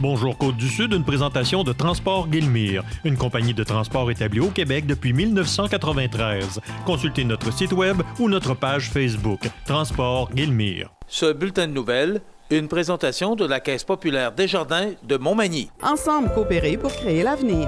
Bonjour Côte-du-Sud, une présentation de Transport Guillemire, une compagnie de transport établie au Québec depuis 1993. Consultez notre site web ou notre page Facebook, Transport Guillemire. Ce bulletin de nouvelles, une présentation de la Caisse populaire Desjardins de Montmagny. Ensemble coopérer pour créer l'avenir.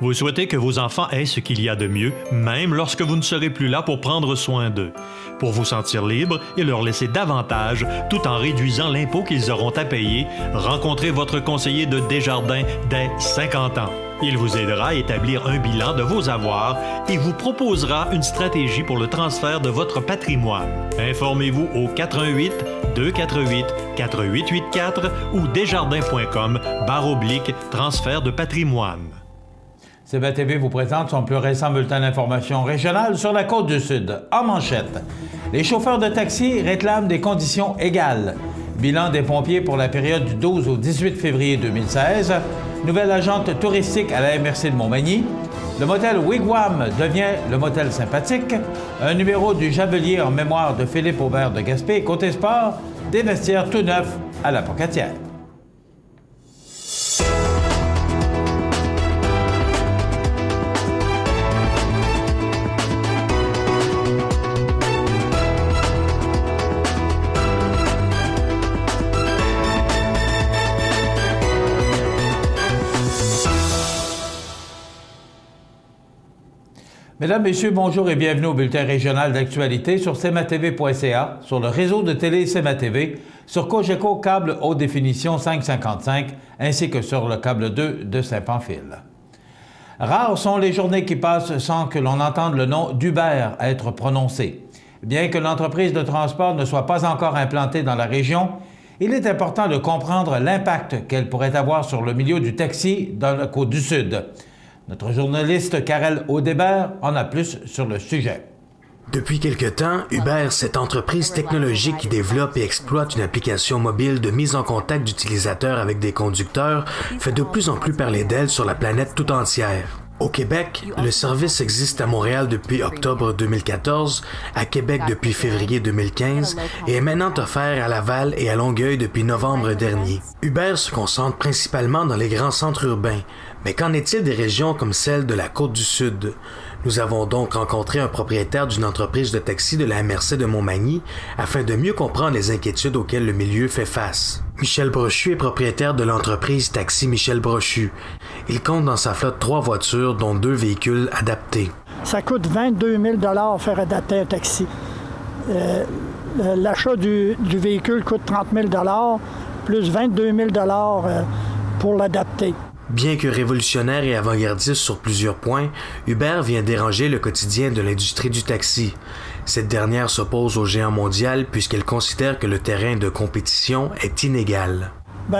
Vous souhaitez que vos enfants aient ce qu'il y a de mieux, même lorsque vous ne serez plus là pour prendre soin d'eux. Pour vous sentir libre et leur laisser davantage, tout en réduisant l'impôt qu'ils auront à payer, rencontrez votre conseiller de Desjardins dès 50 ans. Il vous aidera à établir un bilan de vos avoirs et vous proposera une stratégie pour le transfert de votre patrimoine. Informez-vous au 418 248 4884 ou desjardins.com/transfert de patrimoine. CBTV vous présente son plus récent bulletin d'information régionale sur la Côte-du-Sud. En manchette, les chauffeurs de taxi réclament des conditions égales. Bilan des pompiers pour la période du 12 au 18 février 2016. Nouvelle agente touristique à la MRC de Montmagny. Le motel Wigwam devient le motel sympathique. Un numéro du Javelier en mémoire de Philippe Aubert de Gaspé. Côté sport, des vestiaires tout neufs à la Pocatière. Mesdames, Messieurs, bonjour et bienvenue au bulletin régional d'actualité sur cmatv.ca, sur le réseau de télé CMA-TV, sur Cogeco câble haute définition 555, ainsi que sur le câble 2 de Saint-Pamphile. Rares sont les journées qui passent sans que l'on entende le nom d'Uber être prononcé. Bien que l'entreprise de transport ne soit pas encore implantée dans la région, il est important de comprendre l'impact qu'elle pourrait avoir sur le milieu du taxi dans la Côte-du-Sud. Notre journaliste Karel Audébert en a plus sur le sujet. Depuis quelque temps, Uber, cette entreprise technologique qui développe et exploite une application mobile de mise en contact d'utilisateurs avec des conducteurs, fait de plus en plus parler d'elle sur la planète tout entière. Au Québec, le service existe à Montréal depuis octobre 2014, à Québec depuis février 2015 et est maintenant offert à Laval et à Longueuil depuis novembre dernier. Uber se concentre principalement dans les grands centres urbains, mais qu'en est-il des régions comme celle de la Côte-du-Sud? Nous avons donc rencontré un propriétaire d'une entreprise de taxi de la MRC de Montmagny afin de mieux comprendre les inquiétudes auxquelles le milieu fait face. Michel Brochu est propriétaire de l'entreprise Taxi Michel Brochu. Il compte dans sa flotte 3 voitures, dont 2 véhicules adaptés. Ça coûte 22 000 faire adapter un taxi. L'achat du véhicule coûte 30 000 plus 22 000 pour l'adapter. Bien que révolutionnaire et avant-gardiste sur plusieurs points, Uber vient déranger le quotidien de l'industrie du taxi. Cette dernière s'oppose au géant mondial puisqu'elle considère que le terrain de compétition est inégal.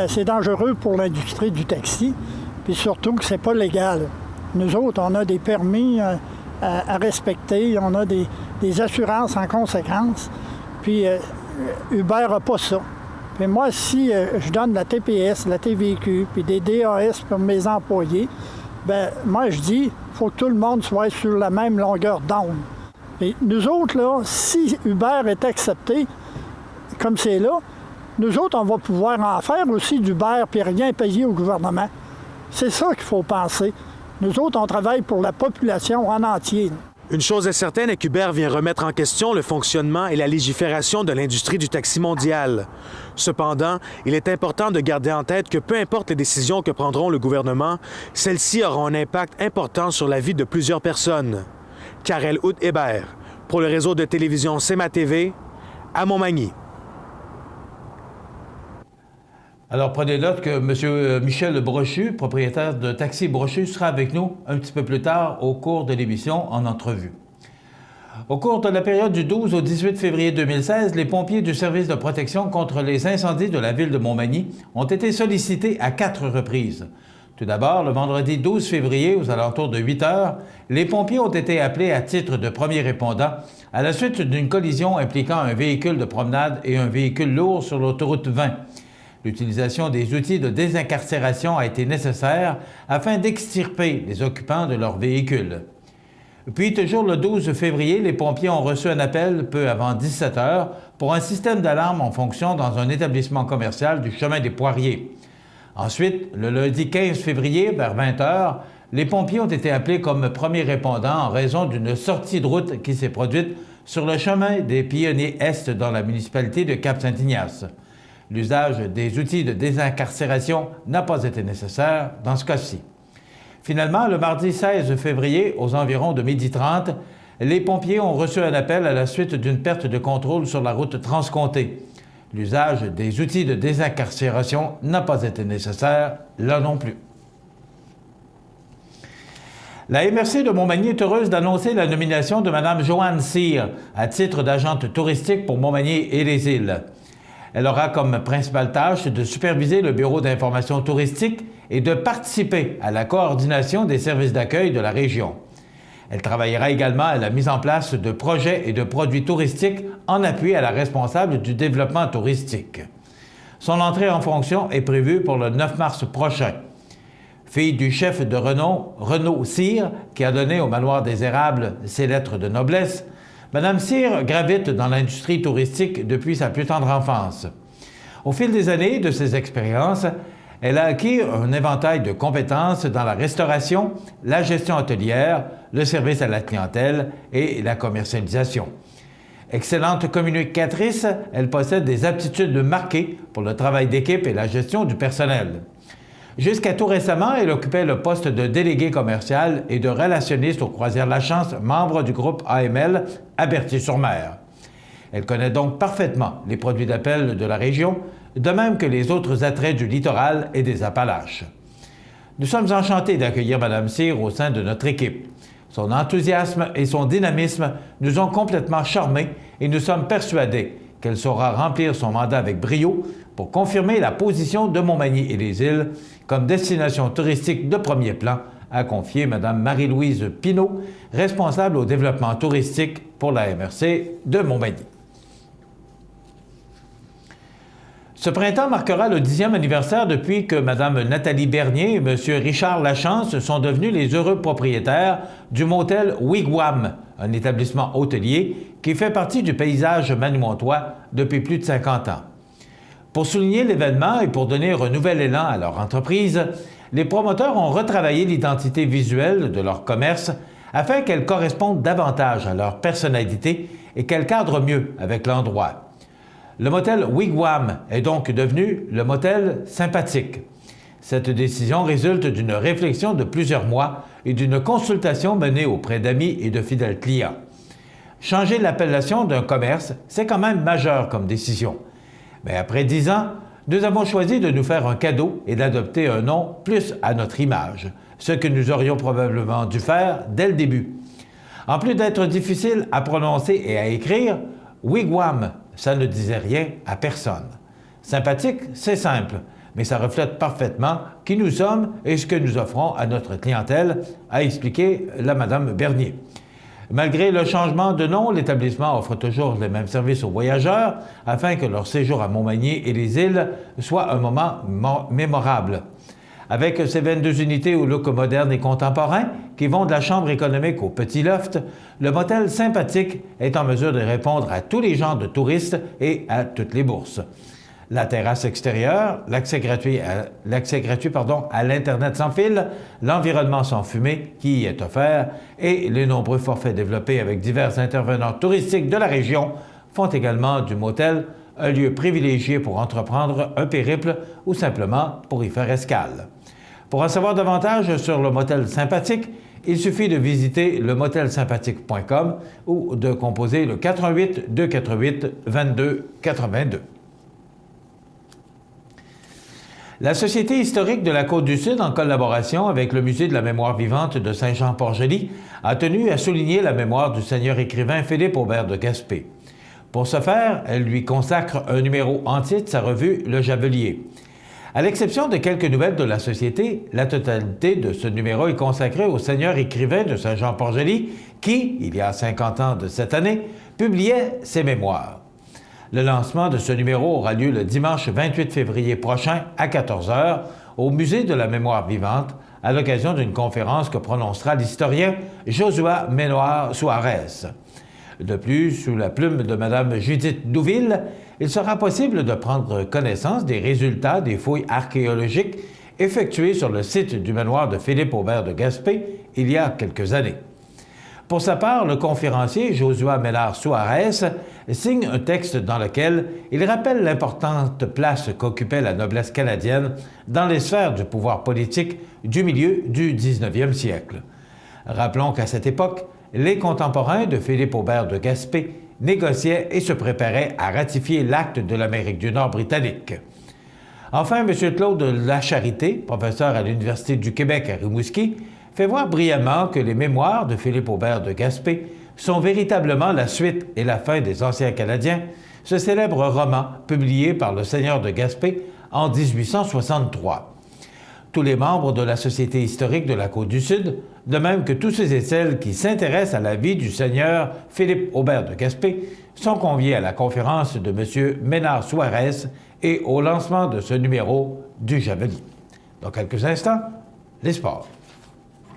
C'est dangereux pour l'industrie du taxi, puis surtout que c'est pas légal. Nous autres, on a des permis à respecter, on a des assurances en conséquence, puis Uber n'a pas ça. Puis moi, si je donne la TPS, la TVQ, puis des DAS pour mes employés, moi, je dis, il faut que tout le monde soit sur la même longueur d'onde. Et nous autres, là, si Uber est accepté, comme c'est là, nous autres, on va pouvoir en faire aussi d'Uber puis rien payer au gouvernement. C'est ça qu'il faut penser. Nous autres, on travaille pour la population en entier. Une chose est certaine est qu'Uber vient remettre en question le fonctionnement et la légifération de l'industrie du taxi mondial. Cependant, il est important de garder en tête que peu importe les décisions que prendront le gouvernement, celles-ci auront un impact important sur la vie de plusieurs personnes. Karel Audébert, pour le réseau de télévision CMA-TV, à Montmagny. Alors, prenez note que M. Michel Brochu, propriétaire de Taxi Brochu, sera avec nous un petit peu plus tard au cours de l'émission en entrevue. Au cours de la période du 12 au 18 février 2016, les pompiers du service de protection contre les incendies de la ville de Montmagny ont été sollicités à 4 reprises. Tout d'abord, le vendredi 12 février, aux alentours de 8 heures, les pompiers ont été appelés à titre de premiers répondants à la suite d'une collision impliquant un véhicule de promenade et un véhicule lourd sur l'autoroute 20. L'utilisation des outils de désincarcération a été nécessaire afin d'extirper les occupants de leur véhicule. Puis, toujours le 12 février, les pompiers ont reçu un appel peu avant 17 h pour un système d'alarme en fonction dans un établissement commercial du chemin des Poiriers. Ensuite, le lundi 15 février, vers 20 h, les pompiers ont été appelés comme premiers répondants en raison d'une sortie de route qui s'est produite sur le chemin des Pionniers Est dans la municipalité de Cap-Saint-Ignace. L'usage des outils de désincarcération n'a pas été nécessaire dans ce cas-ci. Finalement, le mardi 16 février, aux environs de 12h30, les pompiers ont reçu un appel à la suite d'une perte de contrôle sur la route transcomptée. L'usage des outils de désincarcération n'a pas été nécessaire, là non plus. La MRC de Montmagny est heureuse d'annoncer la nomination de Mme Joanne Cyr à titre d'agente touristique pour Montmagny et les îles. Elle aura comme principale tâche de superviser le Bureau d'information touristique et de participer à la coordination des services d'accueil de la région. Elle travaillera également à la mise en place de projets et de produits touristiques en appui à la responsable du développement touristique. Son entrée en fonction est prévue pour le 9 mars prochain. Fille du chef de renom Renaud Cyr, qui a donné au Manoir des Érables ses lettres de noblesse, Mme Cyr gravite dans l'industrie touristique depuis sa plus tendre enfance. Au fil des années et de ses expériences, elle a acquis un éventail de compétences dans la restauration, la gestion hôtelière, le service à la clientèle et la commercialisation. Excellente communicatrice, elle possède des aptitudes marquées pour le travail d'équipe et la gestion du personnel. Jusqu'à tout récemment, elle occupait le poste de délégué commercial et de relationniste aux Croisières La Chance, membre du groupe AML à Berthier-sur-Mer. Elle connaît donc parfaitement les produits d'appel de la région, de même que les autres attraits du littoral et des Appalaches. Nous sommes enchantés d'accueillir Mme Cyr au sein de notre équipe. Son enthousiasme et son dynamisme nous ont complètement charmés et nous sommes persuadés qu'elle saura remplir son mandat avec brio pour confirmer la position de Montmagny et les îles comme destination touristique de premier plan, a confié Mme Marie-Louise Pinault, responsable au développement touristique pour la MRC de Montmagny. Ce printemps marquera le 10e anniversaire depuis que Mme Nathalie Bernier et M. Richard Lachance sont devenus les heureux propriétaires du motel Wigwam, un établissement hôtelier qui fait partie du paysage manimontois depuis plus de 50 ans. Pour souligner l'événement et pour donner un nouvel élan à leur entreprise, les promoteurs ont retravaillé l'identité visuelle de leur commerce afin qu'elle corresponde davantage à leur personnalité et qu'elle cadre mieux avec l'endroit. Le motel Wigwam est donc devenu le motel sympathique. Cette décision résulte d'une réflexion de plusieurs mois et d'une consultation menée auprès d'amis et de fidèles clients. Changer l'appellation d'un commerce, c'est quand même majeur comme décision. Mais après 10 ans, nous avons choisi de nous faire un cadeau et d'adopter un nom plus à notre image, ce que nous aurions probablement dû faire dès le début. En plus d'être difficile à prononcer et à écrire, Wigwam, ça ne disait rien à personne. Sympathique, c'est simple, mais ça reflète parfaitement qui nous sommes et ce que nous offrons à notre clientèle, a expliqué la Mme Bernier. Malgré le changement de nom, l'établissement offre toujours les mêmes services aux voyageurs afin que leur séjour à Montmagny et les îles soit un moment mémorable. Avec ses 22 unités au look moderne et contemporain qui vont de la chambre économique au petit loft, le motel sympathique est en mesure de répondre à tous les genres de touristes et à toutes les bourses. La terrasse extérieure, l'accès gratuit à l'Internet sans fil, l'environnement sans fumée qui y est offert et les nombreux forfaits développés avec divers intervenants touristiques de la région font également du motel un lieu privilégié pour entreprendre un périple ou simplement pour y faire escale. Pour en savoir davantage sur le motel sympathique, il suffit de visiter le motelsympathique.com ou de composer le 418 248 22 82. La Société historique de la Côte-du-Sud, en collaboration avec le Musée de la mémoire vivante de Saint-Jean-Port-Joli, a tenu à souligner la mémoire du seigneur écrivain Philippe Aubert de Gaspé. Pour ce faire, elle lui consacre un numéro entier de sa revue Le Javelier. À l'exception de quelques nouvelles de la Société, la totalité de ce numéro est consacrée au seigneur écrivain de Saint-Jean-Port-Joli qui, il y a 50 ans de cette année, publiait ses mémoires. Le lancement de ce numéro aura lieu le dimanche 28 février prochain à 14 h au Musée de la mémoire vivante à l'occasion d'une conférence que prononcera l'historien Josua Menard Suarez. De plus, sous la plume de Mme Judith Douville, il sera possible de prendre connaissance des résultats des fouilles archéologiques effectuées sur le site du manoir de Philippe Aubert de Gaspé il y a quelques années. Pour sa part, le conférencier Josua Menard Suarez signe un texte dans lequel il rappelle l'importante place qu'occupait la noblesse canadienne dans les sphères du pouvoir politique du milieu du 19e siècle. Rappelons qu'à cette époque, les contemporains de Philippe Aubert de Gaspé négociaient et se préparaient à ratifier l'acte de l'Amérique du Nord britannique. Enfin, M. Claude Lacharité, professeur à l'Université du Québec à Rimouski, fait voir brillamment que les mémoires de Philippe Aubert de Gaspé sont véritablement la suite et la fin des Anciens Canadiens, ce célèbre roman publié par le seigneur de Gaspé en 1863. Tous les membres de la Société historique de la Côte-du-Sud, de même que tous ceux et celles qui s'intéressent à la vie du seigneur Philippe Aubert de Gaspé, sont conviés à la conférence de M. Menard Suarez et au lancement de ce numéro du Javelin. Dans quelques instants, les sports.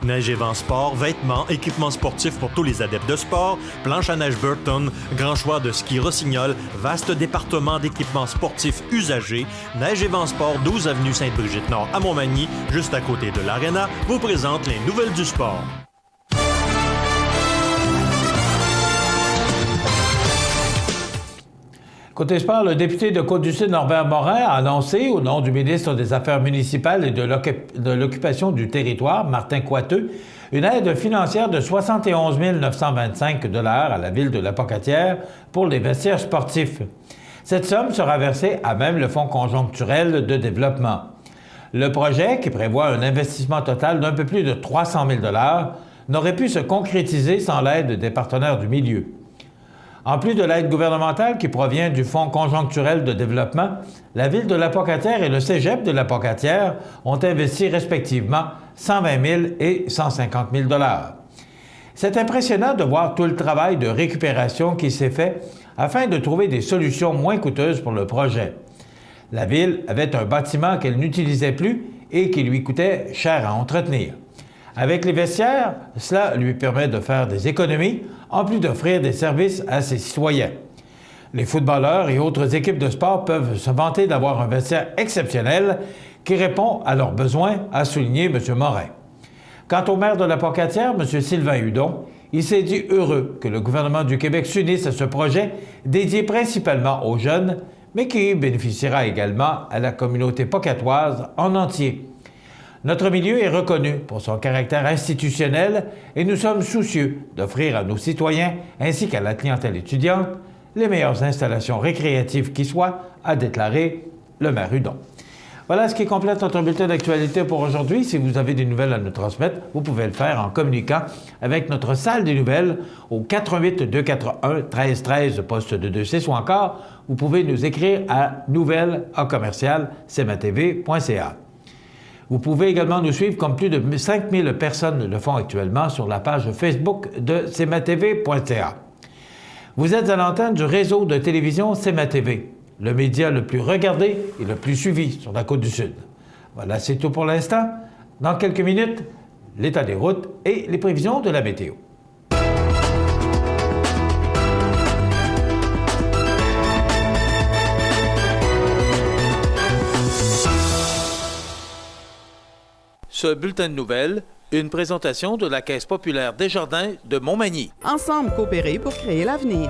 Neige et Vent Sport, vêtements, équipements sportifs pour tous les adeptes de sport, planche à neige Burton, grand choix de ski Rossignol, vaste département d'équipements sportifs usagés. Neige et Vent Sport, 12 avenue Sainte-Brigitte-Nord à Montmagny, juste à côté de l'Arena, vous présente les nouvelles du sport. Côté sport, le député de Côte-du-Sud, Norbert Morin, a annoncé, au nom du ministre des Affaires municipales et de l'occupation du territoire, Martin Coiteux, une aide financière de 71 925 $ à la ville de La-Pocatière pour les vestiaires sportifs. Cette somme sera versée à même le Fonds conjoncturel de développement. Le projet, qui prévoit un investissement total d'un peu plus de 300 000 $, n'aurait pu se concrétiser sans l'aide des partenaires du milieu. En plus de l'aide gouvernementale qui provient du Fonds conjoncturel de développement, la Ville de La-Pocatière et le Cégep de La-Pocatière ont investi respectivement 120 000 et 150 000 $. C'est impressionnant de voir tout le travail de récupération qui s'est fait afin de trouver des solutions moins coûteuses pour le projet. La Ville avait un bâtiment qu'elle n'utilisait plus et qui lui coûtait cher à entretenir. Avec les vestiaires, cela lui permet de faire des économies, en plus d'offrir des services à ses citoyens. Les footballeurs et autres équipes de sport peuvent se vanter d'avoir un vestiaire exceptionnel qui répond à leurs besoins, a souligné M. Morin. Quant au maire de La-Pocatière, M. Sylvain Hudon, il s'est dit heureux que le gouvernement du Québec s'unisse à ce projet dédié principalement aux jeunes, mais qui bénéficiera également à la communauté pocatoise en entier. Notre milieu est reconnu pour son caractère institutionnel et nous sommes soucieux d'offrir à nos citoyens ainsi qu'à la clientèle étudiante les meilleures installations récréatives qui soient, a déclaré le maire Hudon. Voilà ce qui complète notre bulletin d'actualité pour aujourd'hui. Si vous avez des nouvelles à nous transmettre, vous pouvez le faire en communiquant avec notre salle des nouvelles au 88 241 1313 poste de 26 ou encore vous pouvez nous écrire à nouvelles@cmatv.ca. Vous pouvez également nous suivre comme plus de 5000 personnes le font actuellement sur la page Facebook de cmatv.ca. Vous êtes à l'antenne du réseau de télévision CMA-TV, le média le plus regardé et le plus suivi sur la Côte-du-Sud. Voilà, c'est tout pour l'instant. Dans quelques minutes, l'état des routes et les prévisions de la météo. Ce bulletin de nouvelles, une présentation de la Caisse populaire Desjardins de Montmagny. Ensemble coopérer pour créer l'avenir.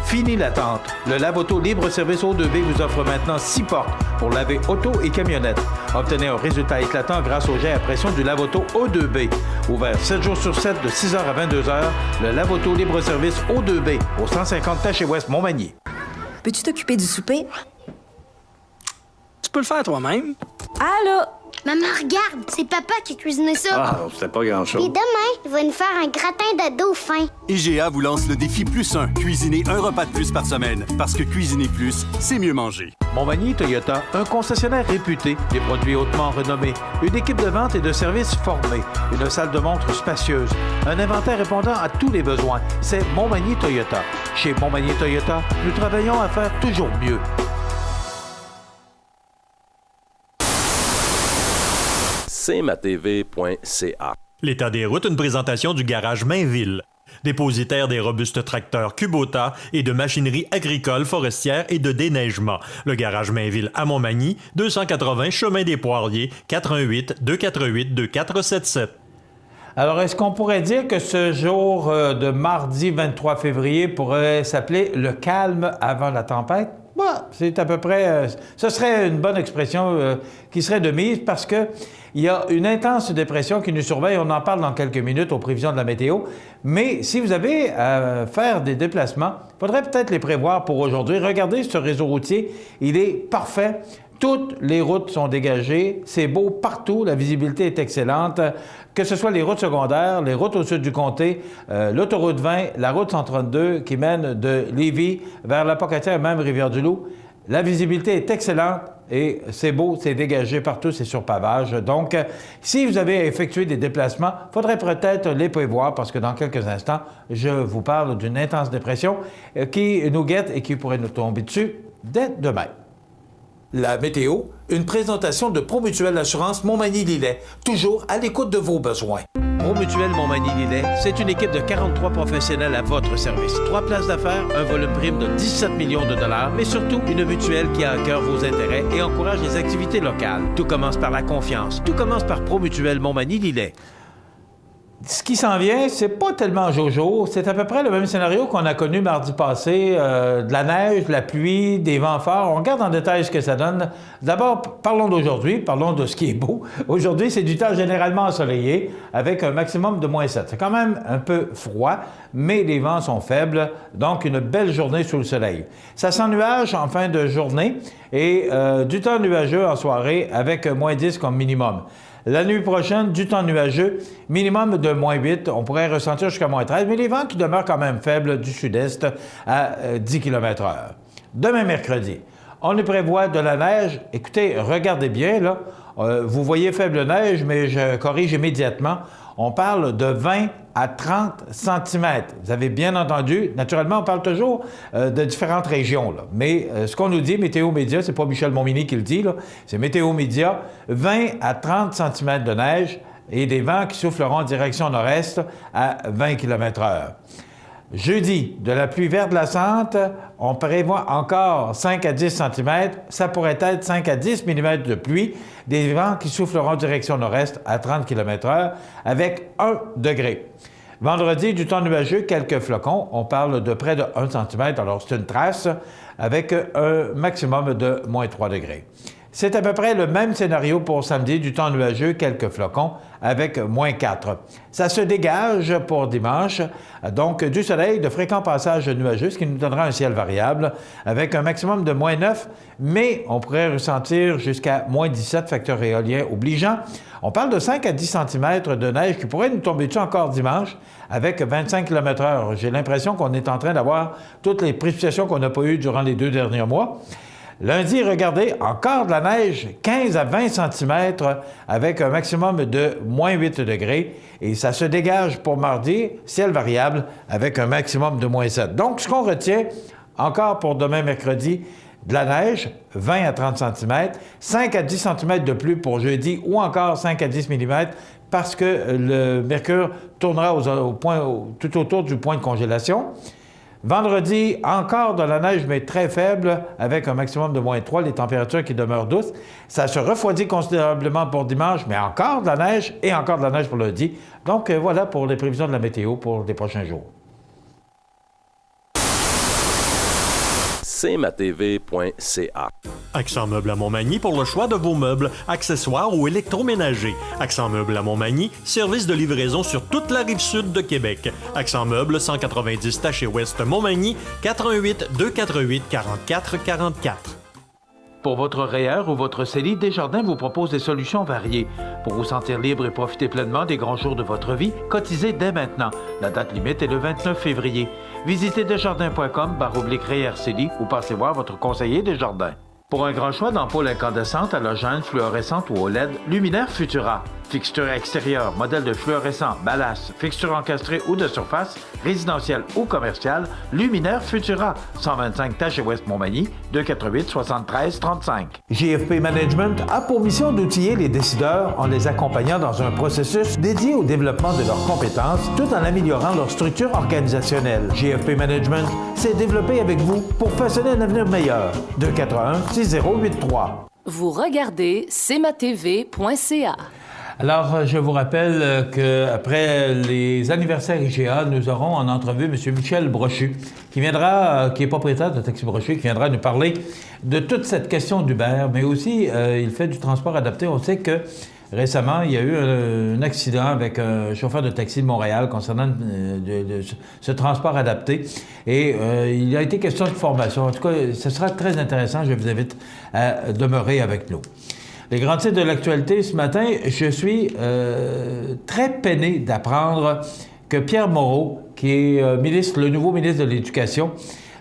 Fini l'attente. Le Lave-Auto Libre-Service O2B vous offre maintenant 6 portes pour laver auto et camionnette. Obtenez un résultat éclatant grâce au jet à pression du Lave-Auto O2B. Ouvert 7 jours sur 7 de 6h à 22h, le Lave-Auto Libre-Service O2B au 150 Taché-Ouest Montmagny. Peux-tu t'occuper du souper? Tu peux le faire toi-même. Allô? Maman, regarde, c'est papa qui a cuisiné ça. Ah, c'était pas grand-chose. Et demain, il va nous faire un gratin de dauphin. IGA vous lance le défi +1. Cuisiner un repas de plus par semaine. Parce que cuisiner plus, c'est mieux manger. Montmagny Toyota, un concessionnaire réputé, des produits hautement renommés, une équipe de vente et de services formée, une salle de montre spacieuse, un inventaire répondant à tous les besoins. C'est Montmagny Toyota. Chez Montmagny Toyota, nous travaillons à faire toujours mieux. cmatv.ca. L'état des routes, une présentation du garage Mainville. Dépositaire des robustes tracteurs Kubota et de machinerie agricole, forestière et de déneigement. Le garage Mainville à Montmagny, 280 chemin des Poiriers, 418-248-2477. Alors, est-ce qu'on pourrait dire que ce jour de mardi 23 février pourrait s'appeler le calme avant la tempête? C'est à peu près... ce serait une bonne expression qui serait de mise parce que il y a une intense dépression qui nous surveille. On en parle dans quelques minutes aux prévisions de la météo. Mais si vous avez à faire des déplacements, il faudrait peut-être les prévoir pour aujourd'hui. Regardez ce réseau routier. Il est parfait. Toutes les routes sont dégagées. C'est beau partout. La visibilité est excellente. Que ce soit les routes secondaires, les routes au sud du comté, l'autoroute 20, la route 132 qui mène de Lévis vers la Pocatière et même Rivière-du-Loup. La visibilité est excellente et c'est beau, c'est dégagé partout, c'est sur pavage. Donc, si vous avez effectué des déplacements, il faudrait peut-être les prévoir parce que dans quelques instants, je vous parle d'une intense dépression qui nous guette et qui pourrait nous tomber dessus dès demain. La météo, une présentation de Promutuelle Assurance Montmagny-Lillet, toujours à l'écoute de vos besoins. Promutuelle Montmagny-Lillet, c'est une équipe de 43 professionnels à votre service. 3 places d'affaires, un volume prime de 17 millions de dollars, mais surtout une mutuelle qui a à cœur vos intérêts et encourage les activités locales. Tout commence par la confiance. Tout commence par Promutuelle Montmagny-Lillet. Ce qui s'en vient, c'est pas tellement jojo. C'est à peu près le même scénario qu'on a connu mardi passé. De la neige, de la pluie, des vents forts. On regarde en détail ce que ça donne. D'abord, parlons d'aujourd'hui. Parlons de ce qui est beau. Aujourd'hui, c'est du temps généralement ensoleillé avec un maximum de -7. C'est quand même un peu froid, mais les vents sont faibles. Donc, une belle journée sous le soleil. Ça sent nuage en fin de journée et du temps nuageux en soirée avec -10 comme minimum. La nuit prochaine, du temps nuageux, minimum de -8. On pourrait ressentir jusqu'à -13, mais les vents qui demeurent quand même faibles du sud-est à 10 km/h. Demain, mercredi, on y prévoit de la neige. Écoutez, regardez bien, là. Vous voyez faible neige, mais je corrige immédiatement. On parle de 20 à 30 cm. Vous avez bien entendu. Naturellement, on parle toujours de différentes régions. Là. Mais ce qu'on nous dit, Météo Média, c'est pas Michel Montminy qui le dit, là, c'est Météo Média, 20 à 30 cm de neige et des vents qui souffleront en direction nord-est à 20 km/h. Jeudi, de la pluie verglaçante, on prévoit encore 5 à 10 cm. Ça pourrait être 5 à 10 mm de pluie. Des vents qui souffleront en direction nord-est à 30 km/h avec 1 degré. Vendredi, du temps nuageux, quelques flocons. On parle de près de 1 cm. Alors, c'est une trace avec un maximum de -3 degrés. C'est à peu près le même scénario pour samedi, du temps nuageux, quelques flocons, avec -4. Ça se dégage pour dimanche, donc du soleil, de fréquents passages nuageux, ce qui nous donnera un ciel variable, avec un maximum de -9, mais on pourrait ressentir jusqu'à -17, facteur éolien obligeant. On parle de 5 à 10 cm de neige qui pourrait nous tomber dessus encore dimanche, avec 25 km/h. J'ai l'impression qu'on est en train d'avoir toutes les précipitations qu'on n'a pas eues durant les 2 derniers mois. Lundi, regardez, encore de la neige, 15 à 20 cm avec un maximum de -8 degrés. Et ça se dégage pour mardi, ciel variable avec un maximum de -7. Donc, ce qu'on retient, encore pour demain mercredi, de la neige, 20 à 30 cm, 5 à 10 cm de pluie pour jeudi ou encore 5 à 10 mm parce que le mercure tournera tout autour du point de congélation. Vendredi, encore de la neige, mais très faible, avec un maximum de -3, les températures qui demeurent douces. Ça se refroidit considérablement pour dimanche, mais encore de la neige et encore de la neige pour lundi. Donc, voilà pour les prévisions de la météo pour les prochains jours. cmatv.ca. Accent Meubles à Montmagny pour le choix de vos meubles, accessoires ou électroménagers. Accent Meubles à Montmagny, service de livraison sur toute la rive sud de Québec. Accent Meubles, 190 Taché Ouest Montmagny, 418-248-4444. Pour votre rayeur ou votre CELI, Desjardins vous propose des solutions variées. Pour vous sentir libre et profiter pleinement des grands jours de votre vie, cotisez dès maintenant. La date limite est le 29 février. Visitez desjardins.com/rayeur CELI ou passez voir votre conseiller Desjardins. Pour un grand choix d'ampoules incandescentes, halogènes, fluorescentes ou OLED, Luminaire Futura. Fixture extérieure, modèle de fluorescent, ballast, fixture encastrée ou de surface, résidentielle ou commerciale, luminaire Futura, 125 Taché Ouest Montmagny, 248 73 35. JFP Management a pour mission d'outiller les décideurs en les accompagnant dans un processus dédié au développement de leurs compétences tout en améliorant leur structure organisationnelle. JFP Management s'est développé avec vous pour façonner un avenir meilleur. 241-6083. Vous regardez cmatv.ca. Alors, je vous rappelle qu'après les anniversaires IGA, nous aurons en entrevue M. Michel Brochu, qui est propriétaire de Taxi Brochu, qui viendra nous parler de toute cette question d'Uber, mais aussi, il fait du transport adapté. On sait que récemment, il y a eu un accident avec un chauffeur de taxi de Montréal concernant ce transport adapté. Et il a été question de formation. En tout cas, ce sera très intéressant. Je vous invite à demeurer avec nous. Les grands titres de l'actualité ce matin, je suis très peiné d'apprendre que Pierre Moreau, qui est le nouveau ministre de l'Éducation,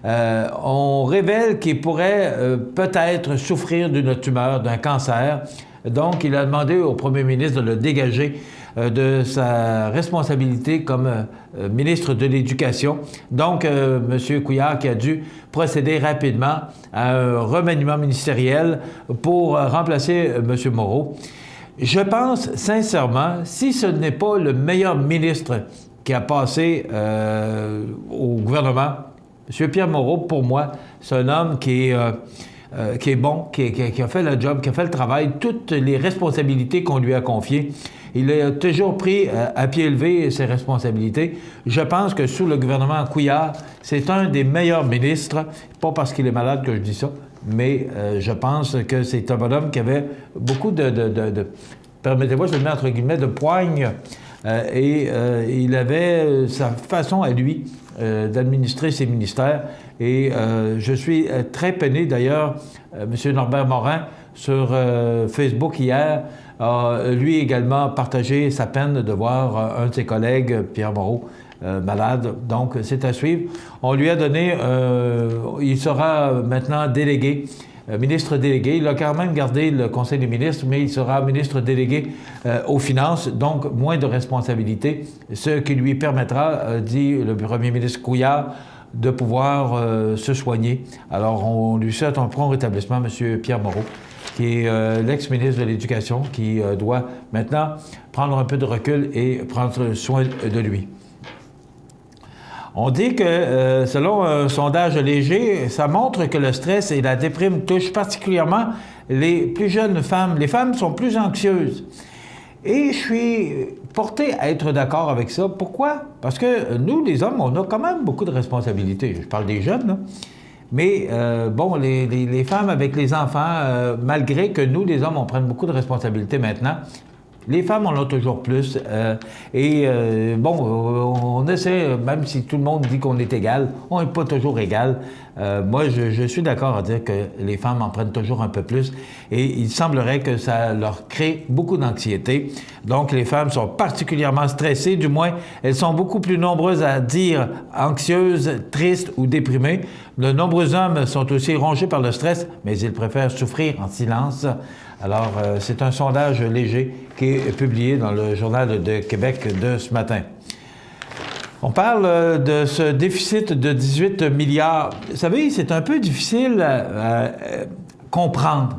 on révèle qu'il pourrait peut-être souffrir d'une tumeur, d'un cancer. Donc, il a demandé au premier ministre de le dégager de sa responsabilité comme ministre de l'Éducation. Donc, M. Couillard qui a dû procéder rapidement à un remaniement ministériel pour remplacer M. Moreau. Je pense sincèrement, si ce n'est pas le meilleur ministre qui a passé au gouvernement, M. Pierre Moreau, pour moi, c'est un homme qui est bon, qui a fait le job, qui a fait le travail, toutes les responsabilités qu'on lui a confiées. Il a toujours pris à pied levé ses responsabilités. Je pense que sous le gouvernement Couillard, c'est un des meilleurs ministres, pas parce qu'il est malade que je dis ça, mais je pense que c'est un bonhomme qui avait beaucoup permettez-moi, je le mets entre guillemets, de poigne, et il avait sa façon à lui d'administrer ses ministères. Et je suis très peiné, d'ailleurs, M. Norbert Morin, sur Facebook hier, a lui également partagé sa peine de voir un de ses collègues, Pierre Moreau, malade. Donc, c'est à suivre. On lui a donné, il sera maintenant délégué, ministre délégué. Il a quand même gardé le Conseil des ministres, mais il sera ministre délégué aux finances, donc moins de responsabilités, ce qui lui permettra, dit le premier ministre Couillard, de pouvoir se soigner. Alors, on lui souhaite un prompt rétablissement, M. Pierre Moreau, qui est l'ex-ministre de l'Éducation, qui doit maintenant prendre un peu de recul et prendre soin de lui. On dit que, selon un sondage léger, ça montre que le stress et la déprime touchent particulièrement les plus jeunes femmes. Les femmes sont plus anxieuses. Et je suis porté à être d'accord avec ça. Pourquoi? Parce que nous, les hommes, on a quand même beaucoup de responsabilités. Je parle des jeunes, là. Mais, bon, les femmes avec les enfants, malgré que nous, les hommes, on prenne beaucoup de responsabilités maintenant, les femmes en ont toujours plus. Bon, on essaie, même si tout le monde dit qu'on est égal, on n'est pas toujours égal. Moi, je suis d'accord à dire que les femmes en prennent toujours un peu plus. Et il semblerait que ça leur crée beaucoup d'anxiété. Donc, les femmes sont particulièrement stressées, du moins, elles sont beaucoup plus nombreuses à dire anxieuses, tristes ou déprimées. De nombreux hommes sont aussi rongés par le stress, mais ils préfèrent souffrir en silence. Alors, c'est un sondage léger qui est publié dans le Journal de Québec de ce matin. On parle de ce déficit de 18 milliards. Vous savez, c'est un peu difficile à comprendre.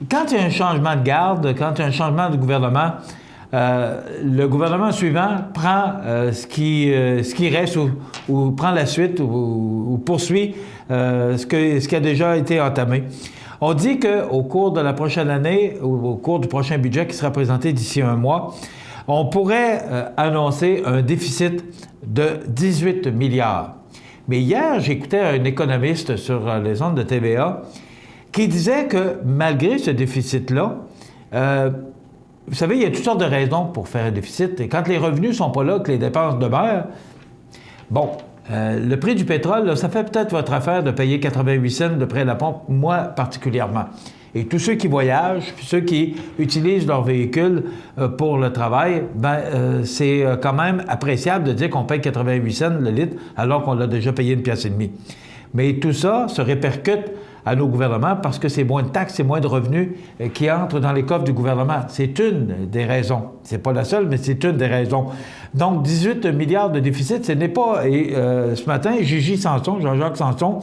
Quand il y a un changement de garde, quand il y a un changement de gouvernement, le gouvernement suivant prend ce qui reste ou prend la suite ou poursuit ce qui a déjà été entamé. On dit qu'au cours de la prochaine année, ou au cours du prochain budget qui sera présenté d'ici un mois, on pourrait annoncer un déficit de 18 milliards. Mais hier, j'écoutais un économiste sur les ondes de TVA qui disait que malgré ce déficit-là, vous savez, il y a toutes sortes de raisons pour faire un déficit. Et quand les revenus ne sont pas là, que les dépenses demeurent, bon, le prix du pétrole, là, ça fait peut-être votre affaire de payer 88 cents de prix à la pompe, moi particulièrement. Et tous ceux qui voyagent, puis ceux qui utilisent leur véhicule pour le travail, c'est quand même appréciable de dire qu'on paye 88 cents le litre alors qu'on l'a déjà payé 1,5 $. Mais tout ça se répercute à nos gouvernements parce que c'est moins de taxes, c'est moins de revenus qui entrent dans les coffres du gouvernement. C'est une des raisons. C'est pas la seule, mais c'est une des raisons. Donc, 18 milliards de déficit, ce n'est pas... Et ce matin, Jean-Jacques Sanson,